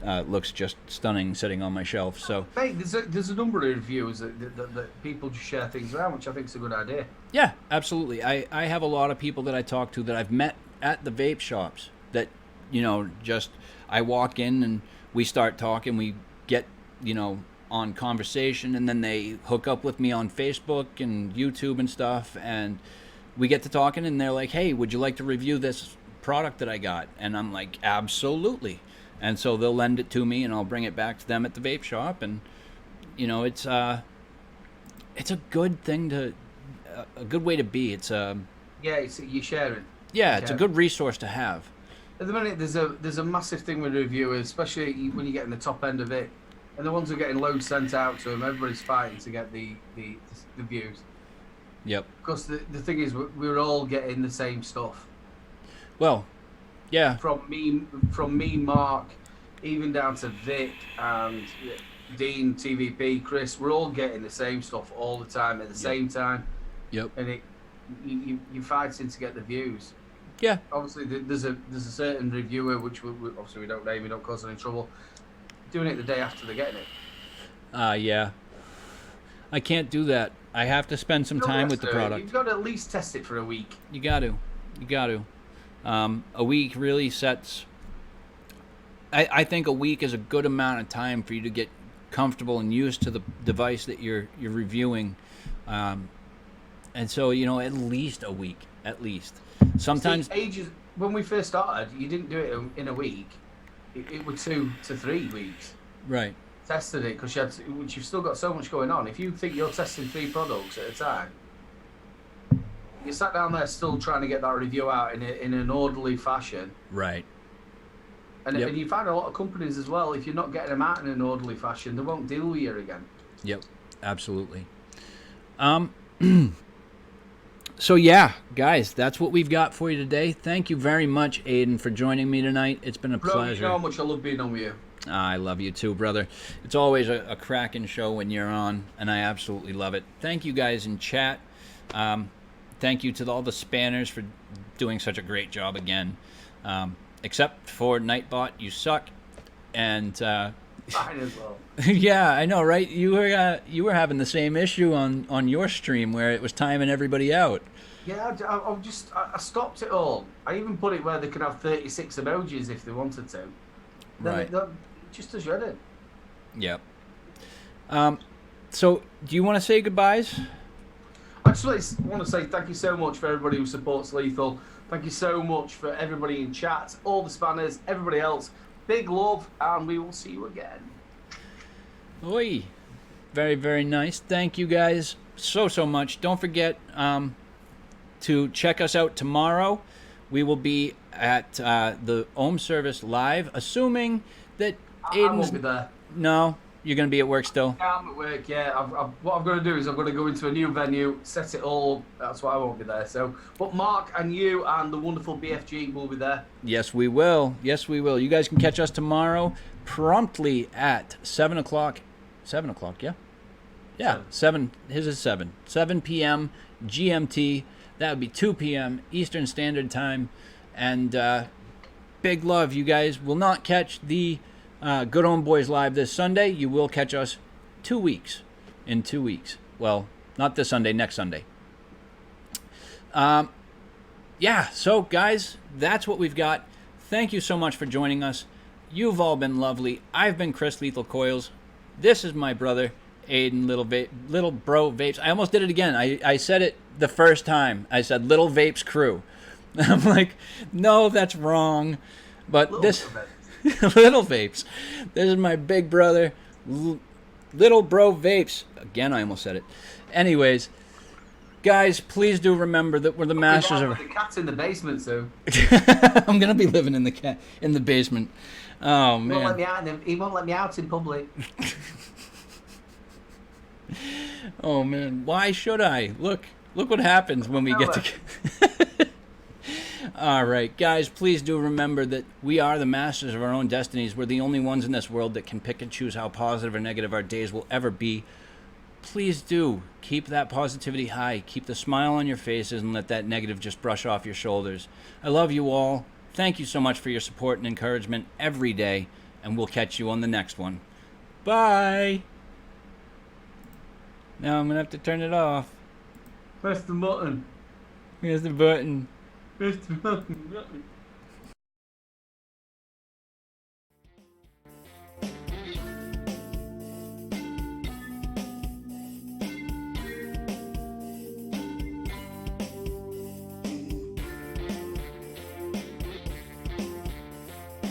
Looks just stunning sitting on my shelf. So, Mate, there's a number of reviews that people just share things around, which I think is a good idea. yeah, absolutely. I have a lot of people that I talk to that I've met at the vape shops that, just I walk in and we start talking. We get, on conversation, and then they hook up with me on Facebook and YouTube and stuff, and we get to talking, and they're like, hey, would you like to review this product that I got? And I'm like, absolutely. And so they'll lend it to me, and I'll bring it back to them at the vape shop. And it's a good thing a good way to be. It's you're sharing. yeah, it's a good resource to have. At the minute, there's a massive thing with reviewers, especially when you get in the top end of it, and the ones who are getting loads sent out to them. Everybody's fighting to get the views. Yep. Because the thing is, we're all getting the same stuff. Well, yeah. From me, Mark, even down to Vic and Dean, TVP, Chris, we're all getting the same stuff all the time at the same time. Yep. And you're fighting to get the views. Yeah. Obviously, there's a certain reviewer which obviously we don't name, we don't cause any trouble, doing it the day after they're getting it. Yeah. I can't do that. I have to spend some time with the product. You've got to at least test it for a week. You got to. A week really sets. I think a week is a good amount of time for you to get comfortable and used to the device that you're reviewing, and so at least a week, at least. Sometimes ages when we first started, you didn't do it in a week. It was 2 to 3 weeks. Right. Tested it because you've still got so much going on. If you think you're testing 3 products at a time, you sat down there still trying to get that review out in an orderly fashion. Right. And you find a lot of companies as well, if you're not getting them out in an orderly fashion, they won't deal with you again. Yep. Absolutely. So yeah, guys, that's what we've got for you today. Thank you very much, Aiden, for joining me tonight. It's been a pleasure. You know how much I love being on with you. I love you too, brother. It's always a cracking show when you're on, and I absolutely love it. Thank you guys in chat. Thank you to all the spanners for doing such a great job again. Except for Nightbot, you suck. And Fine as well. yeah, I know, right? You were having the same issue on your stream where it was timing everybody out. Yeah, I stopped it all. I even put it where they can have 36 emojis if they wanted to. Then Right. just as you did. Yep. So, do you want to say goodbyes? I just want to say thank you so much for everybody who supports Lethal. Thank you so much for everybody in chat, all the spanners, everybody else. Big love, and we will see you again. Oi. Very, very nice. Thank you guys so much. Don't forget to check us out tomorrow. We will be at the Ohm service live, assuming that I won't be there. No, you're going to be at work still. Yeah, I'm at work, yeah. What I'm going to do is I'm going to go into a new venue, set it all up. That's why I won't be there. So, but Mark and you and the wonderful BFG will be there. Yes, we will. Yes, we will. You guys can catch us tomorrow promptly at 7 o'clock. 7 o'clock, yeah? Yeah, 7. His is 7. 7 p.m. GMT. That would be 2 p.m. Eastern Standard Time. And big love. You guys will not catch the Good Ohm Boys live this Sunday. You will catch us 2 weeks. In 2 weeks. Well, not this Sunday, next Sunday. Yeah, so guys, that's what we've got. Thank you so much for joining us. You've all been lovely. I've been Chris Lethal Coils. This is my brother, Aiden Little Bro Vapes. I almost did it again. I said it the first time. I said Little Vapes Crew. I'm like, no, that's wrong. But this Little Vapes. This is my big brother, Little Bro Vapes. Again, I almost said it. Anyways, guys, please do remember that we're the masters of. The cat's in the basement, so. I'm gonna be living in the basement. Oh man. He won't let me out in public. Oh man, why should I? Look what happens when we get to. All right, guys, please do remember that we are the masters of our own destinies. We're the only ones in this world that can pick and choose how positive or negative our days will ever be. Please do keep that positivity high. Keep the smile on your faces and let that negative just brush off your shoulders. I love you all. Thank you so much for your support and encouragement every day, and we'll catch you on the next one. Bye. Now I'm going to have to turn it off. Press the button. Here's the button. Press the button.